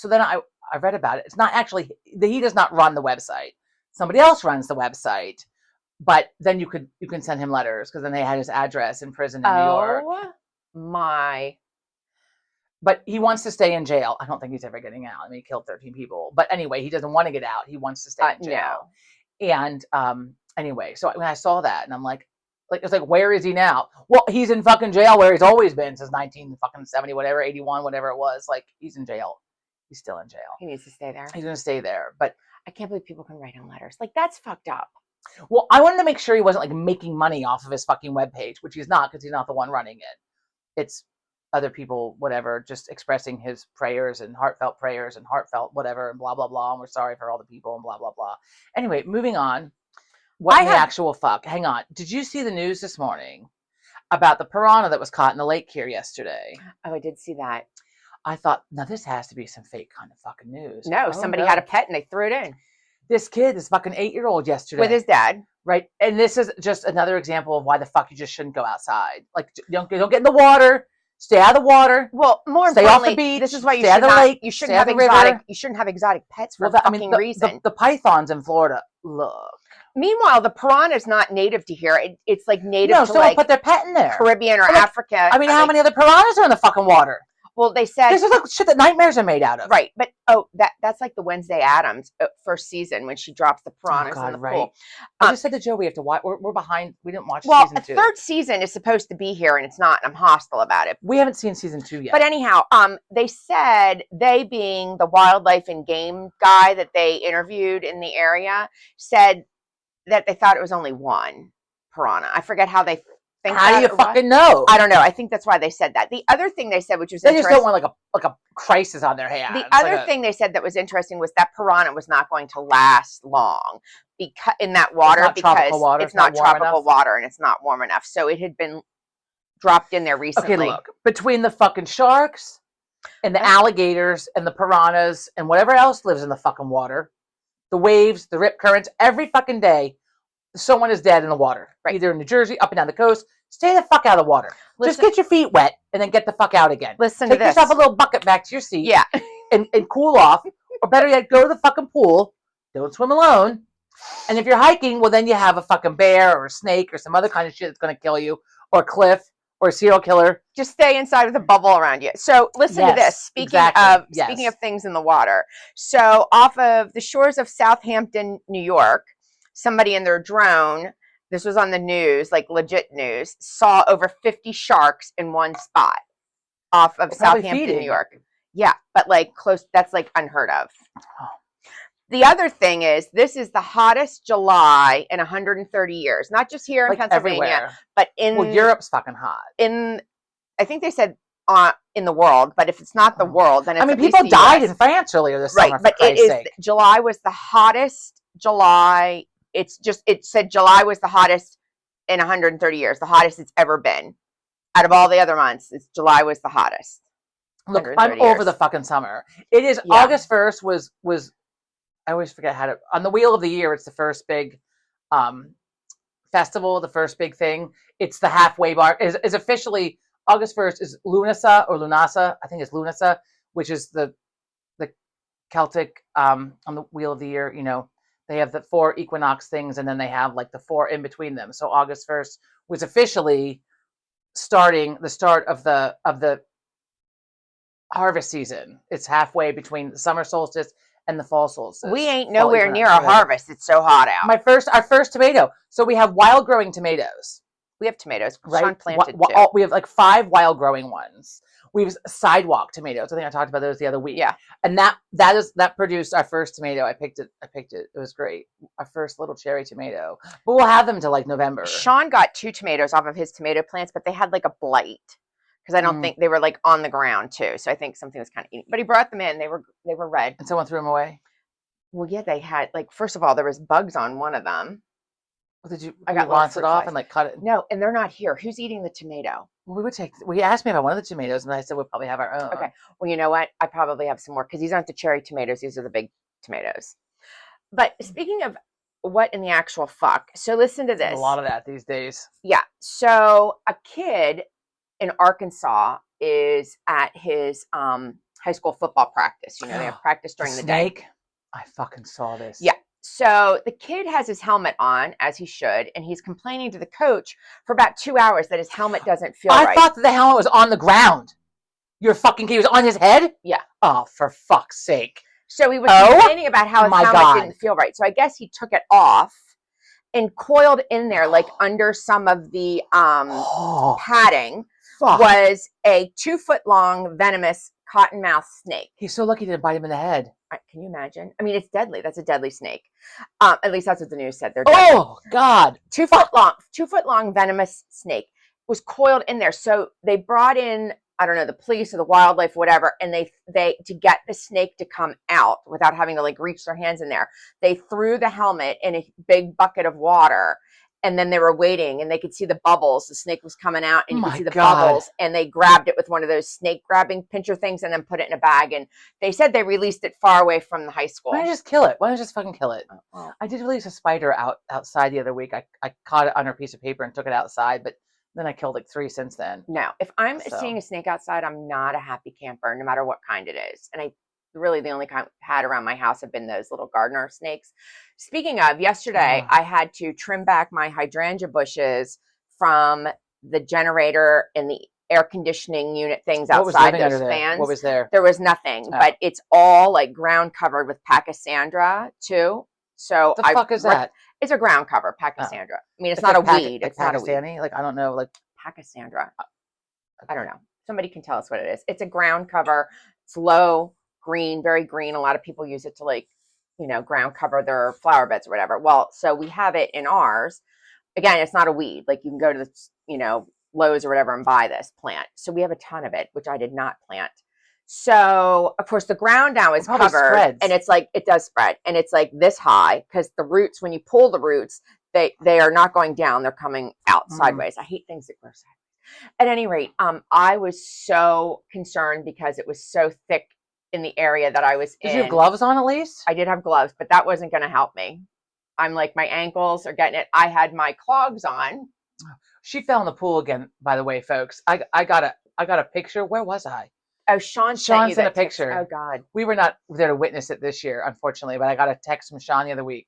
then I read about it. It's not actually, he does not run the website. Somebody else runs the website. But then you can send him letters because then they had his address in prison in New York. Oh my. But he wants to stay in jail. I don't think he's ever getting out. I mean, he killed 13 people. But anyway, he doesn't want to get out. He wants to stay in jail. No. And anyway, so when I saw that, and I'm like, it's like, where is he now? Well, he's in fucking jail where he's always been since 1970, whatever, 81, whatever it was. Like, he's in jail. He's still in jail. He needs to stay there. He's going to stay there. But I can't believe people can write on letters. Like, that's fucked up. Well, I wanted to make sure he wasn't like making money off of his fucking webpage, which he's not because he's not the one running it. It's other people, whatever, just expressing his prayers and heartfelt whatever and blah, blah, blah. And we're sorry for all the people and blah, blah, blah. Anyway, moving on. What the actual fuck? Hang on. Did you see the news this morning about the piranha that was caught in the lake here yesterday? Oh, I did see that. I thought, now this has to be some fake kind of fucking news. No, somebody had a pet and they threw it in. This kid, this fucking 8-year-old yesterday. With his dad. Right. And this is just another example of why the fuck you just shouldn't go outside. Like, don't get in the water. Stay out of the water. Well, more stay importantly, off the beach. This is why you shouldn't have exotic pets for fucking reason. The pythons in Florida, look. Meanwhile, the piranha is not native to here. It's like native to like put their pet in there. Caribbean or Africa. I mean, how many other piranhas are in the fucking water? Well, they said this is like shit that nightmares are made out of. Right, but that's like the Wednesday Addams first season when she drops the piranhas in the pool. I just said to Joe we have to watch. We're behind. We didn't watch season 2. Third season is supposed to be here and it's not. And I'm hostile about it. We haven't seen season 2 yet. But anyhow, they said they being the wildlife and game guy that they interviewed in the area said that they thought it was only one piranha. I forget how they. How do you fucking know? I don't know. I think that's why they said that. The other thing they said, which was interesting, just don't want like a crisis on their hands. The other thing they said that was interesting was that piranha was not going to last long because in that water because it's not tropical water and it's not warm enough. So it had been dropped in there recently. Okay, look, between the fucking sharks and the alligators and the piranhas and whatever else lives in the fucking water, the waves, the rip currents, every fucking day, someone is dead in the water. Right. Either in New Jersey, up and down the coast. Stay the fuck out of the water. Just get your feet wet and then get the fuck out again. Take yourself a little bucket back to your seat. Yeah. and cool off. Or better yet, go to the fucking pool. Don't swim alone. And if you're hiking, well, then you have a fucking bear or a snake or some other kind of shit that's going to kill you. Or a cliff or a serial killer. Just stay inside of the bubble around you. So listen to this. Speaking of things in the water. So off of the shores of Southampton, New York, somebody in their drone, this was on the news, like legit news, saw over 50 sharks in one spot off of Southampton, New York. Yeah, but like close, that's like unheard of. The other thing is, this is the hottest July in 130 years. Not just here in Pennsylvania, everywhere. But Europe's fucking hot. I think they said in the world, but if it's not the world, then it's people died in France earlier this summer. Right, but July was the hottest July. It said July was the hottest in 130 years, the hottest it's ever been. Out of all the other months, July was the hottest. Look, I'm over the fucking summer. It is August 1st was I always forget how to on the Wheel of the Year. It's the first big festival, the first big thing. It's the halfway mark. Is officially August 1st is Lunasa. I think it's Lunasa, which is the Celtic on the Wheel of the Year. You know. They have the 4 equinox things, and then they have like the 4 in between them. So August 1st was officially the start of the harvest season. It's halfway between the summer solstice and the fall solstice. We ain't nowhere near a harvest. It's so hot out. Our first tomato. So we have wild growing tomatoes. We have tomatoes. Right? Sean planted 2. We have like 5 wild growing ones. We have sidewalk tomatoes. I think I talked about those the other week. Yeah. And that produced our first tomato. I picked it. It was great. Our first little cherry tomato. But we'll have them till like November. Sean got 2 tomatoes off of his tomato plants, but they had like a blight because I don't think they were like on the ground too. So I think something was kind of eating. But he brought them in. They were red. And someone threw them away? Well, yeah, they had like, first of all, there was bugs on one of them. Well, did you? I got rinse it off and like cut it. No, and they're not here. Who's eating the tomato? Well, we asked me about one of the tomatoes, and I said we'll probably have our own. Okay. Well, you know what? I probably have some more because these aren't the cherry tomatoes. These are the big tomatoes. But speaking of what in the actual fuck, so listen to this. There's a lot of that these days. Yeah. So a kid in Arkansas is at his high school football practice. You know, they have practice during the day. I fucking saw this. Yeah. So the kid has his helmet on, as he should, and he's complaining to the coach for about 2 hours that his helmet doesn't feel right. I thought that the helmet was on the ground. Your fucking kid was on his head? Yeah. Oh, for fuck's sake. So he was complaining about how his helmet didn't feel right. So I guess he took it off and coiled in there, like under some of the padding, was a 2-foot-long venomous cottonmouth snake. He's so lucky he didn't bite him in the head. Can you imagine? I mean, it's deadly. That's a deadly snake. At least that's what the news said. They're deadly. Oh God! 2-foot-long venomous snake was coiled in there. So they brought in, I don't know, the police or the wildlife, whatever, and they to get the snake to come out without having to like reach their hands in there. They threw the helmet in a big bucket of water. And then they were waiting, and they could see the bubbles. The snake was coming out, and you could see the bubbles. And they grabbed it with one of those snake grabbing pincher things, and then put it in a bag. And they said they released it far away from the high school. Why don't you just kill it? Why don't you just fucking kill it? Oh. I did release a spider outside the other week. I caught it on a piece of paper and took it outside, but then I killed like 3 since then. No, if I'm seeing a snake outside, I'm not a happy camper, no matter what kind it is. And really the only kind I've had around my house have been those little gardener snakes. Speaking of, yesterday I had to trim back my hydrangea bushes from the generator and the air conditioning unit things outside those fans. What was there? There was nothing, but it's all like ground covered with Pachysandra too. So the fuck is that? It's a ground cover, Pachysandra. I mean, it's not a weed. It's not a weed. Like, I don't know, like Pachysandra. I don't know. Somebody can tell us what it is. It's a ground cover. It's low green, very green. A lot of people use it to like, you know, ground cover their flower beds or whatever. Well, so we have it in ours. Again, it's not a weed. Like you can go to the, you know, Lowe's or whatever and buy this plant. So we have a ton of it, which I did not plant. So of course the ground now is covered spreads. And it's like, it does spread. And it's like this high because the roots, when you pull the roots, they are not going down. They're coming out sideways. I hate things that grow sideways. At any rate, I was so concerned because it was so thick in the area that I was in. Did you have gloves on at least? I did have gloves, but that wasn't going to help me. I'm like, my ankles are getting it. I had my clogs on. She fell in the pool again, by the way, folks. I got a picture. Where was I? Oh, Sean sent a picture. Oh God. We were not there to witness it this year, unfortunately, but I got a text from Sean the other week.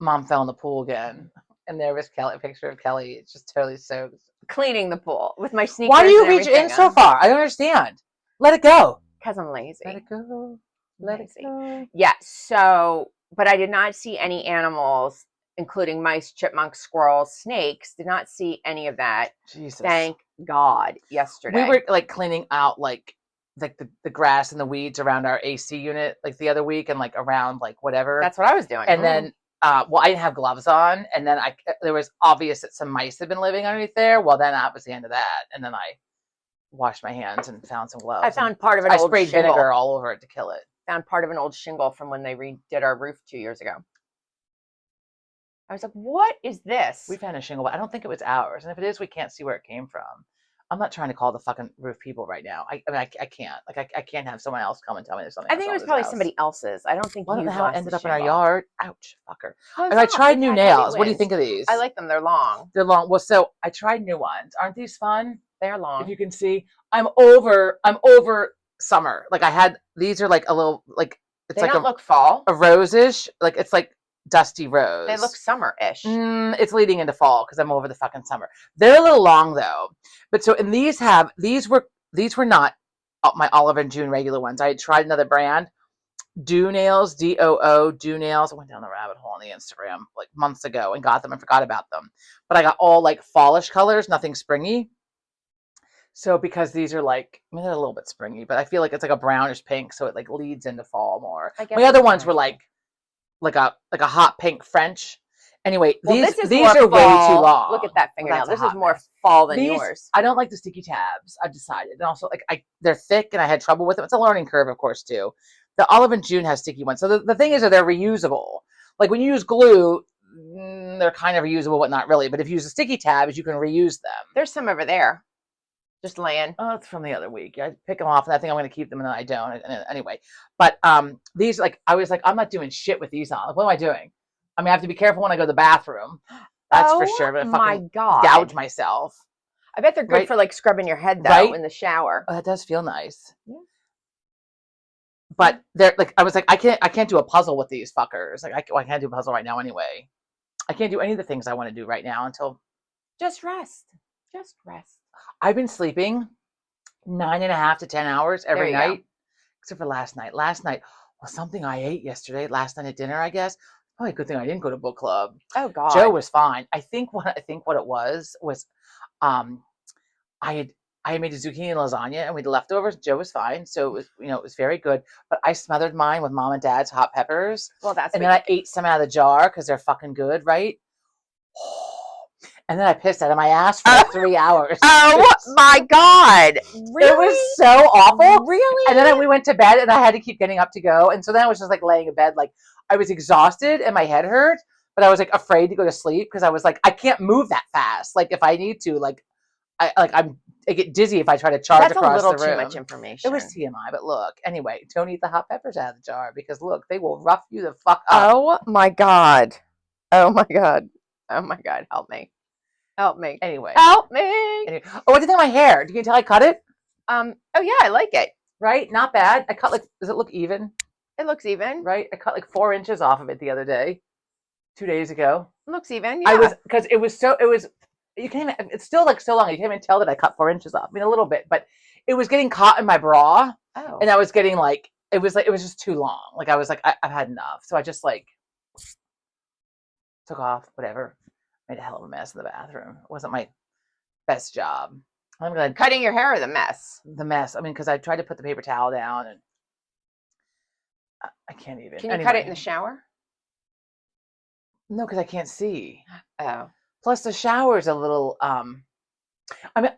Mom fell in the pool again. And there was a picture of Kelly. It's just totally soaked. Cleaning the pool with my sneakers. Why do you reach in so far? I don't understand. Let it go. Because I'm lazy. Let it go. Let it go. Yeah. So, but I did not see any animals, including mice, chipmunks, squirrels, snakes. Did not see any of that. Jesus. Thank God. Yesterday. We were like cleaning out like the grass and the weeds around our AC unit like the other week and like around like whatever. That's what I was doing. And then, well, I didn't have gloves on. And then there was obvious that some mice had been living underneath there. Well, then that was the end of that. And then I washed my hands and found some gloves. I found part of an old shingle. I sprayed vinegar all over it to kill it. Found part of an old shingle from when they redid our roof 2 years ago. I was like, what is this? We found a shingle, but I don't think it was ours. And if it is, we can't see where it came from. I'm not trying to call the fucking roof people right now. I mean, I can't. Like, I can't have someone else come and tell me there's something. I think it was probably somebody else's. I don't think you know how it ended up shingle. In our yard. Ouch, fucker. Well, and I tried new nails. What do you think of these? I like them. They're long. They're long. Well, so I tried new ones. Aren't these fun? They're long. If you can see, I'm over summer. Like I had, these are like a little, like, it's they like don't look fall. A rose-ish. Like, it's like dusty rose. They look summer-ish. It's leading into fall because I'm over the fucking summer. They're a little long though. But so, and these were not my Olive and June regular ones. I had tried another brand, Do Nails, DOO, Do Nails. I went down the rabbit hole on the Instagram like months ago and got them and forgot about them. But I got all like fallish colors, nothing springy. So because these are like, I mean, they're a little bit springy, but I feel like it's like a brownish pink, so it like leads into fall more. My other ones were like a hot pink French, Anyway, these are fall. way too long. Look at that fingernail. This is more fall than yours. I don't like the sticky tabs. I've decided, and also like they're thick, and I had trouble with them. It's a learning curve, of course, too. The Olive and June has sticky ones. So the thing is that they're reusable. Like when you use glue, they're kind of reusable, but not really. But if you use the sticky tabs, you can reuse them. There's some over there, just laying. Oh, it's from the other week. I pick them off, and I think I'm going to keep them, and then I don't. Anyway, but these I was like, I'm not doing shit with these on. Like, what am I doing? I mean, I have to be careful when I go to the bathroom. That's for sure. But I fucking gouge myself. I bet they're good for like scrubbing your head though in the shower. Oh, that does feel nice. Yeah. But they're like, I was like, I can't do a puzzle with these fuckers. Like, I can't do a puzzle right now anyway. I can't do any of the things I want to do right now until. Just rest. Just rest. I've been sleeping 9.5 to 10 hours every night, except for last night. Last night was something I ate yesterday. Last night at dinner, I guess. Probably a good thing I didn't go to book club. Oh God. Joe was fine. I think what it was, I had made a zucchini and lasagna and we had leftovers. Joe was fine. So it was, it was very good. But I smothered mine with mom and dad's hot peppers. Well, that's and then I ate some out of the jar because they're fucking good, right? And then I pissed out of my ass for 3 hours. Oh my God. Really? It was so awful. Really? And then we went to bed and I had to keep getting up to go. And so then I was just like laying in bed. Like I was exhausted and my head hurt, but I was like afraid to go to sleep because I was like, I can't move that fast. Like if I need to, I get dizzy if I try to charge across the room. That's a little too much information. It was TMI, but look, anyway, don't eat the hot peppers out of the jar because look, they will rough you the fuck up. Oh my God. Oh my God. Oh my God. Help me. Help me. Anyway. Help me. Anyway. Oh, what do you think of my hair? Do you tell I cut it? Oh yeah, I like it. Right? Not bad. I cut does it look even? It looks even. Right? I cut 4 inches off of it the other day. 2 days ago. It looks even, yeah. Because you can't even, it's still so long. You can't even tell that I cut 4 inches off. I mean, a little bit, but it was getting caught in my bra. Oh. And I was getting it was just too long. Like I was like, I've had enough. So I just took off, whatever. Made a hell of a mess in the bathroom. It wasn't my best job. I'm glad. Cutting your hair or the mess? The mess. I mean, because I tried to put the paper towel down and I can't even. Can you cut it in the shower? No, because I can't see. Oh. Plus the shower's a little, I mean,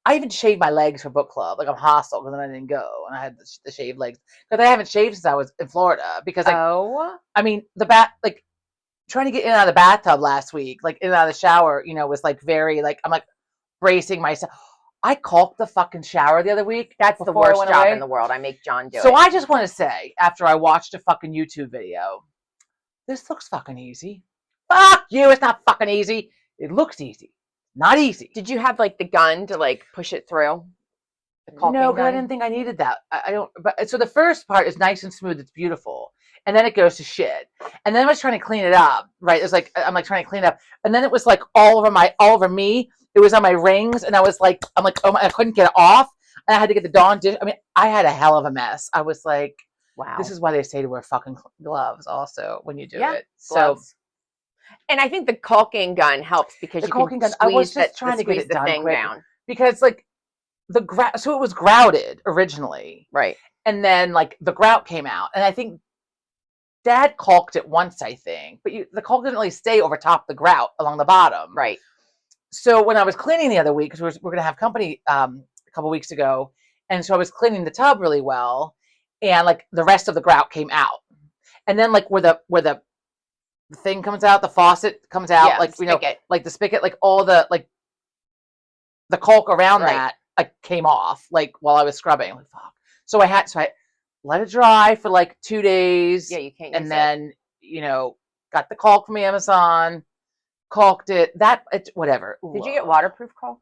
I even shaved my legs for book club. Like I'm hostile because then I didn't go and I had the shaved legs. Because I haven't shaved since I was in Florida. Because I mean, trying to get in and out of the bathtub last week, in and out of the shower, was very I'm bracing myself. I caulked the fucking shower the other week. That's the worst job in the world. I make John do it. So I just want to say, after I watched a fucking YouTube video, this looks fucking easy. Fuck you, it's not fucking easy. It looks easy. Not easy. Did you have the gun to push it through? No, because I didn't think I needed that. I don't. But so the first part is nice and smooth. It's beautiful, and then it goes to shit. And then I was trying to clean it up. Right? It's I'm trying to clean it up, and then it was all over me. It was on my rings, and I was I'm oh my! I couldn't get it off, and I had to get the Dawn dish. I mean, I had a hell of a mess. I was like, wow. This is why they say to wear fucking gloves also when you do it. Gloves. So. And I think the caulking gun helps because you can squeeze I was just trying to get it done quick down. Because so it was grouted originally, right? And then the grout came out, and I think Dad caulked it once, I think, but the caulk didn't really stay over top the grout along the bottom, right? So when I was cleaning the other week, because we're gonna have company a couple weeks ago, and so I was cleaning the tub really well, and the rest of the grout came out, and then where the thing comes out, the faucet comes out, the spigot, all the caulk around that came off while I was scrubbing. Fuck. So I let it dry for 2 days. Yeah, you can't. And then got the caulk from Amazon, caulked it. Whatever. Did you get waterproof caulk?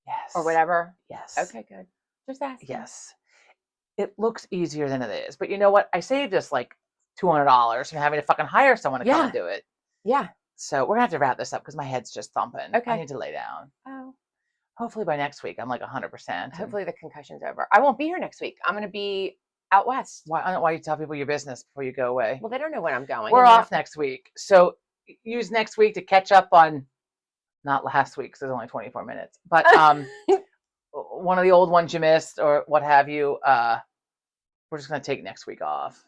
Yes. Or whatever. Yes. Okay, good. Just asking. Yes. It looks easier than it is, but you know what? I saved us $200 from having to fucking hire someone to come and do it. Yeah. So we're gonna have to wrap this up because my head's just thumping. Okay. I need to lay down. Oh. Hopefully by next week I'm 100%. Hopefully the concussion's over. I won't be here next week. I'm gonna be out west. Why? I don't know why you tell people your business before you go away. Well, they don't know when I'm going. We're off next week, so use next week to catch up on. Not last week, because there's only 24 minutes, but one of the old ones you missed or what have you. We're just gonna take next week off.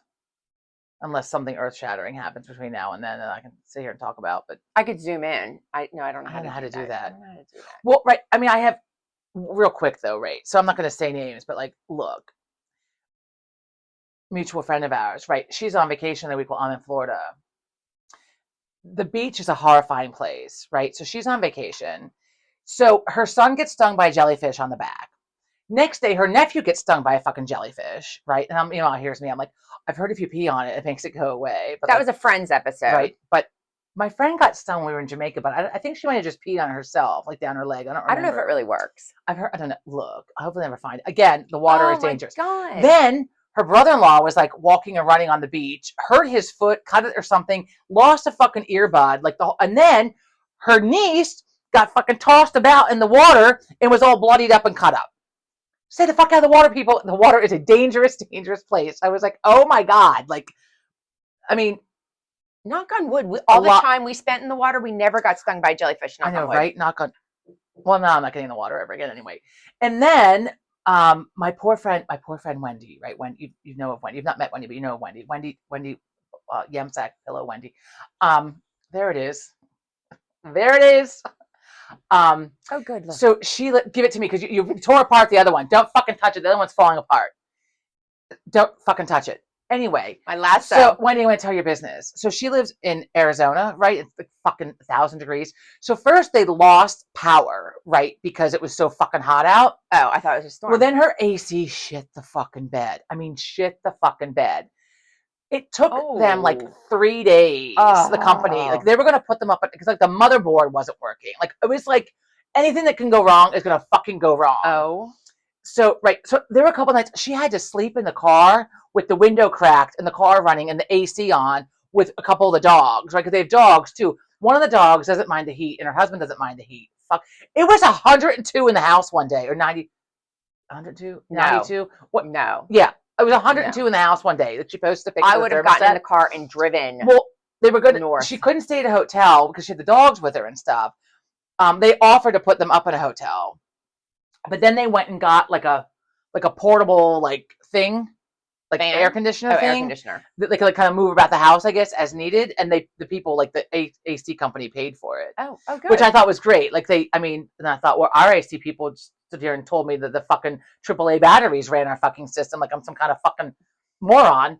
unless something earth-shattering happens between now and then, and I can sit here and talk about. But I could zoom in. I don't know I don't know how to do that. I don't know how to do that. Well, right. I mean, I have real quick though, right? So I'm not going to say names, but like, look, mutual friend of ours, right? She's on vacation the week while I'm in Florida. The beach is a horrifying place, right? So she's on vacation. So her son gets stung by a jellyfish on the back. Next day, her nephew gets stung by a fucking jellyfish, right? And here's me. I'm like, I've heard if you pee on it, it makes it go away. But that was a Friends episode, right? But my friend got stung when we were in Jamaica, but I think she might have just peed on herself, like down her leg. I don't know if it really works. I've heard. I don't know. Look, I hope they never find it. Again, the water is dangerous. God. Then her brother-in-law was like walking and running on the beach, hurt his foot, cut it or something, lost a fucking earbud, and then her niece got fucking tossed about in the water and was all bloodied up and cut up. Stay the fuck out of the water, people. The water is a dangerous, dangerous place. I was like, oh my God. Like, I mean, knock on wood. All the time we spent in the water, we never got stung by jellyfish. I know, right? Knock on. Well, no, I'm not getting in the water ever again anyway. And then my poor friend Wendy, right? Wendy, you know of Wendy. You've not met Wendy, but you know of Wendy. Wendy, Yemsack Pillow Wendy. There it is. There it is. Oh, good. Look. So she give it to me because you tore apart the other one. Don't fucking touch it. The other one's falling apart. Don't fucking touch it. Anyway, my last. So Wendy, went to tell your business. So she lives in Arizona, right? It's like fucking 1,000 degrees. So first they lost power, right? Because it was so fucking hot out. Oh, I thought it was a storm. Well, then her AC shit the fucking bed. I mean, shit the fucking bed. It took them like 3 days. The company, like they were going to put them up because like the motherboard wasn't working. Like it was like anything that can go wrong is going to fucking go wrong. Oh. So, right. So there were a couple nights she had to sleep in the car with the window cracked and the car running and the AC on with a couple of the dogs, right? Because they have dogs too. One of the dogs doesn't mind the heat and her husband doesn't mind the heat. Fuck. It was 102 in the house one day, or 90, 102, 92. What? No. Yeah. It was 102 in the house one day that she posted a picture. I would have gotten in the car and driven. Well, they were good. North. She couldn't stay at a hotel because she had the dogs with her and stuff. They offered to put them up in a hotel, but then they went and got like a portable like thing, like air conditioner thing. Air conditioner. That they could like kind of move about the house, I guess, as needed. And the people like the AC company paid for it. Oh, good. Which I thought was great. Like and I thought, well, our AC people stood here and told me that the fucking AAA batteries ran our fucking system. Like I'm some kind of fucking moron.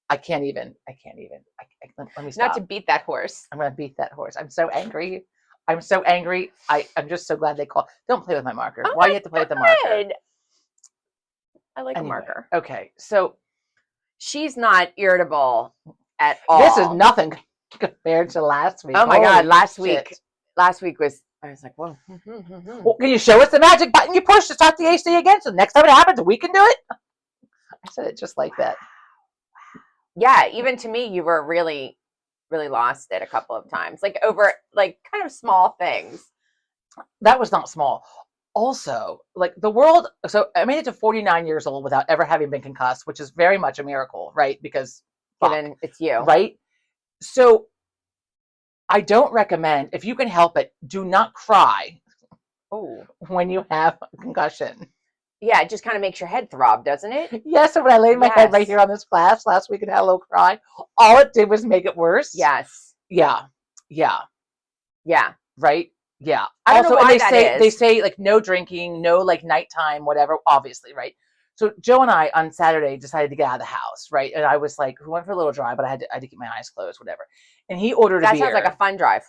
I can't even. Let me stop. Not to beat that horse. I'm going to beat that horse. I'm so angry. I'm just so glad they called. Don't play with my marker. Why do you have to play with the marker? I like a marker. Okay, so she's not irritable at all. This is nothing compared to last week. Oh my God, last week was, I was like, whoa. Well, can you show us the magic button you push to start the AC again? So next time it happens, we can do it? I said it just like that. Yeah, even to me, you were really, really lost it a couple of times. Like over, like kind of small things. That was not small. Also, like the world, so I made it to 49 years old without ever having been concussed, which is very much a miracle, right? Because given it's you. Right? So I don't recommend, if you can help it, do not cry when you have a concussion. Yeah, it just kind of makes your head throb, doesn't it? Yes, and when I laid my head right here on this glass last week and had a little cry, all it did was make it worse. Yes. Yeah. Right? Yeah. I don't know why they say like no drinking, no like nighttime, whatever, obviously, right? So Joe and I on Saturday decided to get out of the house, right? And I was like, we went for a little drive, but I had to keep my eyes closed, whatever. And he ordered a beer. That sounds like a fun drive.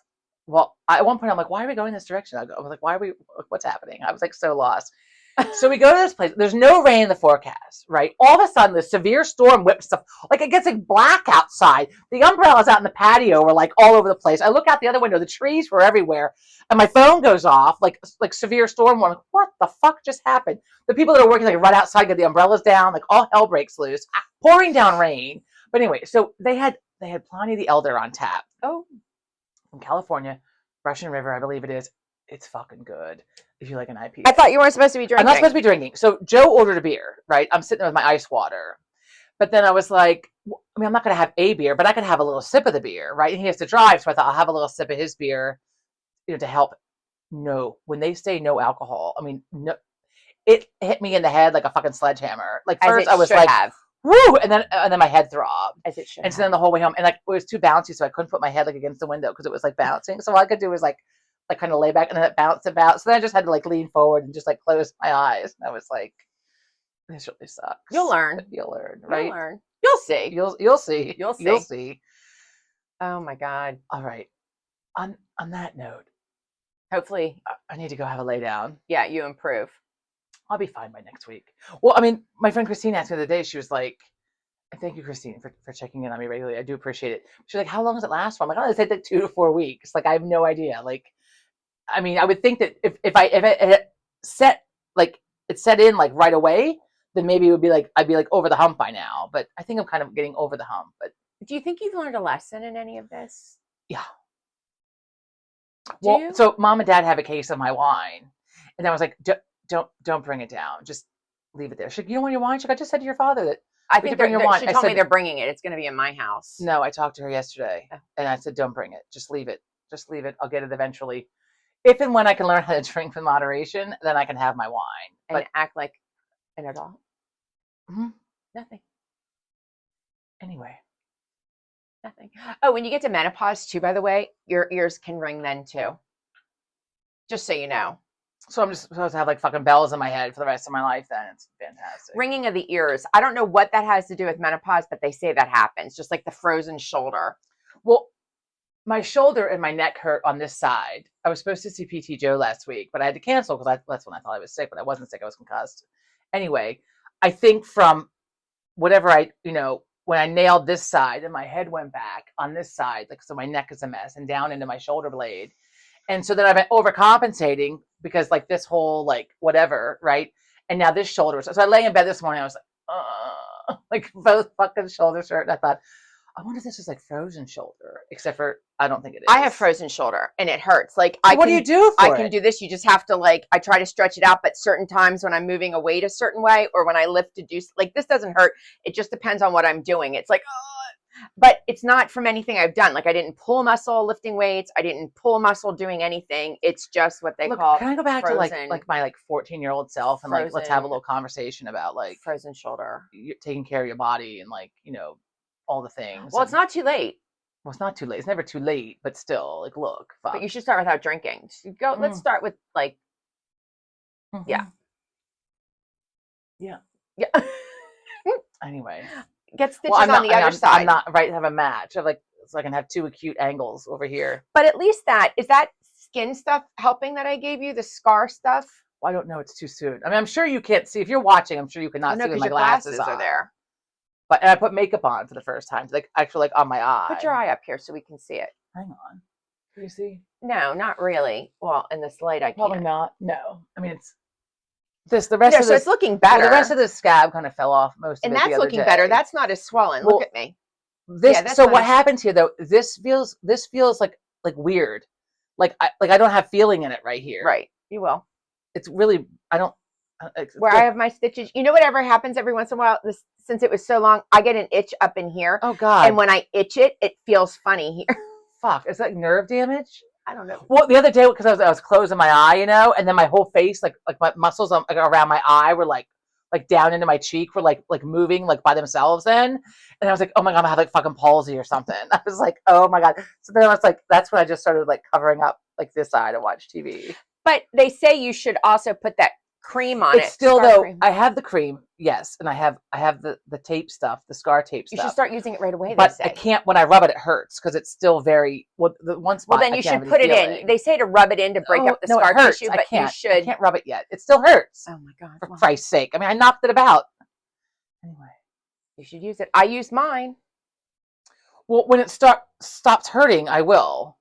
Well, at one point I'm like, why are we going this direction? I was like, what's happening? I was like so lost. So we go to this place. There's no rain in the forecast, right? All of a sudden, the severe storm whips stuff. Like it gets like black outside. The umbrellas out in the patio were like all over the place. I look out the other window. The trees were everywhere, and my phone goes off. Like severe storm warning. What the fuck just happened? The people that are working like run outside, get the umbrellas down. Like all hell breaks loose. Pouring down rain. But anyway, so they had Pliny the Elder on tap. Oh, from California, Russian River, I believe it is. It's fucking good. If you like an IPA. I thought you weren't supposed to be drinking. I'm not supposed to be drinking. So Joe ordered a beer, right? I'm sitting there with my ice water. But then I was like, I'm not going to have a beer, but I could have a little sip of the beer, right? And he has to drive. So I thought I'll have a little sip of his beer, to help. No, when they say no alcohol, no, it hit me in the head like a fucking sledgehammer. Like first I was like, woo, and then my head throbbed. As it should. And so then the whole way home, and like it was too bouncy, so I couldn't put my head like against the window because it was like bouncing. So all I could do was like kind of lay back, and then it bounced about. So then I just had to like lean forward and just like close my eyes. And I was like, this really sucks. You'll learn. You'll learn, right? You'll learn. You'll see. You'll see. You'll see. You'll see. Oh my God. All right. On that note, hopefully I need to go have a lay down. Yeah, you improve. I'll be fine by next week. Well, I mean, my friend Christine asked me the other day, she was like, thank you, Christine, for checking in on me regularly. I do appreciate it. She's like, how long does it last for? I'm like, oh, it takes like 2 to 4 weeks. Like, I have no idea. Like, I mean, I would think that if it set in like right away, then maybe it would be like, I'd be like over the hump by now. But I think I'm kind of getting over the hump. But do you think you've learned a lesson in any of this? Yeah. Well, so mom and dad have a case of my wine. And I was like, don't bring it down. Just leave it there. She's like, you don't want your wine? She's like, I just said to your father that I think bring your wine. She told me they're bringing it. It's going to be in my house. No, I talked to her yesterday, and I said, don't bring it. Just leave it. Just leave it. I'll get it eventually. If and when I can learn how to drink with moderation, then I can have my wine. And act like an adult. Mm-hmm. Nothing. Anyway. Nothing. Oh, when you get to menopause too, by the way, your ears can ring then too. Just so you know. So I'm just supposed to have like fucking bells in my head for the rest of my life then. It's fantastic. Ringing of the ears. I don't know what that has to do with menopause, but they say that happens. Just like the frozen shoulder. Well, my shoulder and my neck hurt on this side. I was supposed to see PT Joe last week, but I had to cancel because that's when I thought I was sick, but I wasn't sick. I was concussed. Anyway, I think from whatever when I nailed this side and my head went back on this side, like, so my neck is a mess and down into my shoulder blade. And so then I've been overcompensating because like this whole, like whatever, right? And now this shoulder. So I lay in bed this morning. I was like both fucking shoulders hurt. And I thought, I wonder if this is like frozen shoulder, except for I don't think it is. I have frozen shoulder and it hurts. Like, what do you do for I can do this. You just have to I try to stretch it out, but certain times when I'm moving a weight a certain way or when I lift to do, like, this doesn't hurt. It just depends on what I'm doing. It's like, but it's not from anything I've done. Like, I didn't pull muscle lifting weights. I didn't pull muscle doing anything. It's just what they call. Can I go back to like my 14-year-old self and let's have a little conversation about frozen shoulder, taking care of your body and all the things. Well, it's not too late. Well, it's not too late. It's never too late, but still, look. Fuck. But you should start without drinking. Go. Let's start with yeah. Yeah. Anyway. Get stitches on the other side. I'm not right to have a match. So I can have 2 acute angles over here. But at least is that skin stuff helping that I gave you, the scar stuff? Well, I don't know. It's too soon. I mean, I'm sure you can't see. If you're watching, I'm sure you cannot see with my glasses are there. But I put makeup on for the first time, actually on my eye. Put your eye up here so we can see it. Hang on. Can you see? No, not really. Well, in this light, I can't. Probably not. No. I mean, it's the rest of this. So it's looking better. The rest of the scab kind of fell off most of it. And that's looking better. That's not as swollen. Look at me. So what happens here though? This feels like weird. Like I don't have feeling in it right here. Right. You will. It's really I have my stitches. You know, whatever happens every once in a while. Since it was so long, I get an itch up in here. Oh God! And when I itch it, it feels funny here. Fuck! Is that nerve damage? I don't know. Well, the other day because I was closing my eye, and then my whole face, like my muscles around my eye were like down into my cheek were like moving by themselves. And I was like, oh my God, I have fucking palsy or something. I was like, oh my God. So then I was like, that's when I just started covering up this eye to watch TV. But they say you should also put that cream on it. Still though, cream. I have the cream, yes, and I have the tape stuff, the scar tape stuff. You should start using it right away. But I can't when I rub it. It hurts because it's still very the one spot. Well, then you should put it in. They say to rub it in to break up the scar tissue, but you should. I can't rub it yet. It still hurts. Oh my God! For Christ's sake! I mean, I knocked it about. Anyway, you should use it. I use mine. Well, when it stops hurting, I will.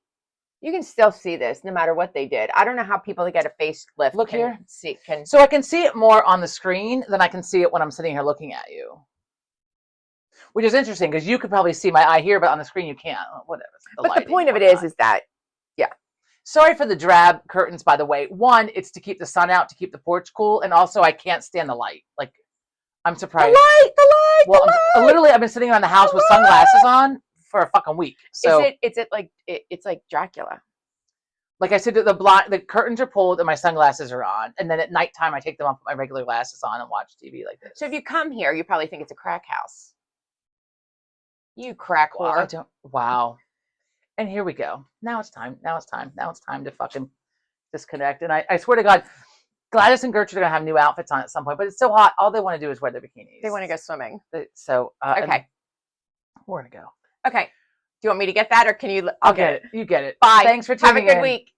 You can still see this no matter what they did. I don't know how people that get a facelift look here. So I can see it more on the screen than I can see it when I'm sitting here looking at you. Which is interesting because you could probably see my eye here, but on the screen you can't. Whatever. But the point of it is that, yeah. Sorry for the drab curtains, by the way. One, it's to keep the sun out, to keep the porch cool, and also I can't stand the light. I'm surprised. The light. Well, literally, I've been sitting around the house with sunglasses on for a fucking week. So it's like Dracula. like I said, the curtains are pulled and my sunglasses are on, and then at nighttime I take them off, put my regular glasses on, and watch TV like this. So if you come here, you probably think it's a crack house. You crack whore. Wow. And here we go. Now it's time to fucking disconnect. And I swear to God, Gladys and Gertrude are gonna have new outfits on at some point, but it's so hot. All they want to do is wear their bikinis. They want to go swimming. So okay, we're gonna go. Okay. Do you want me to get that, or can you? I'll get it. You get it. Bye. Thanks for tuning in. Have a good week.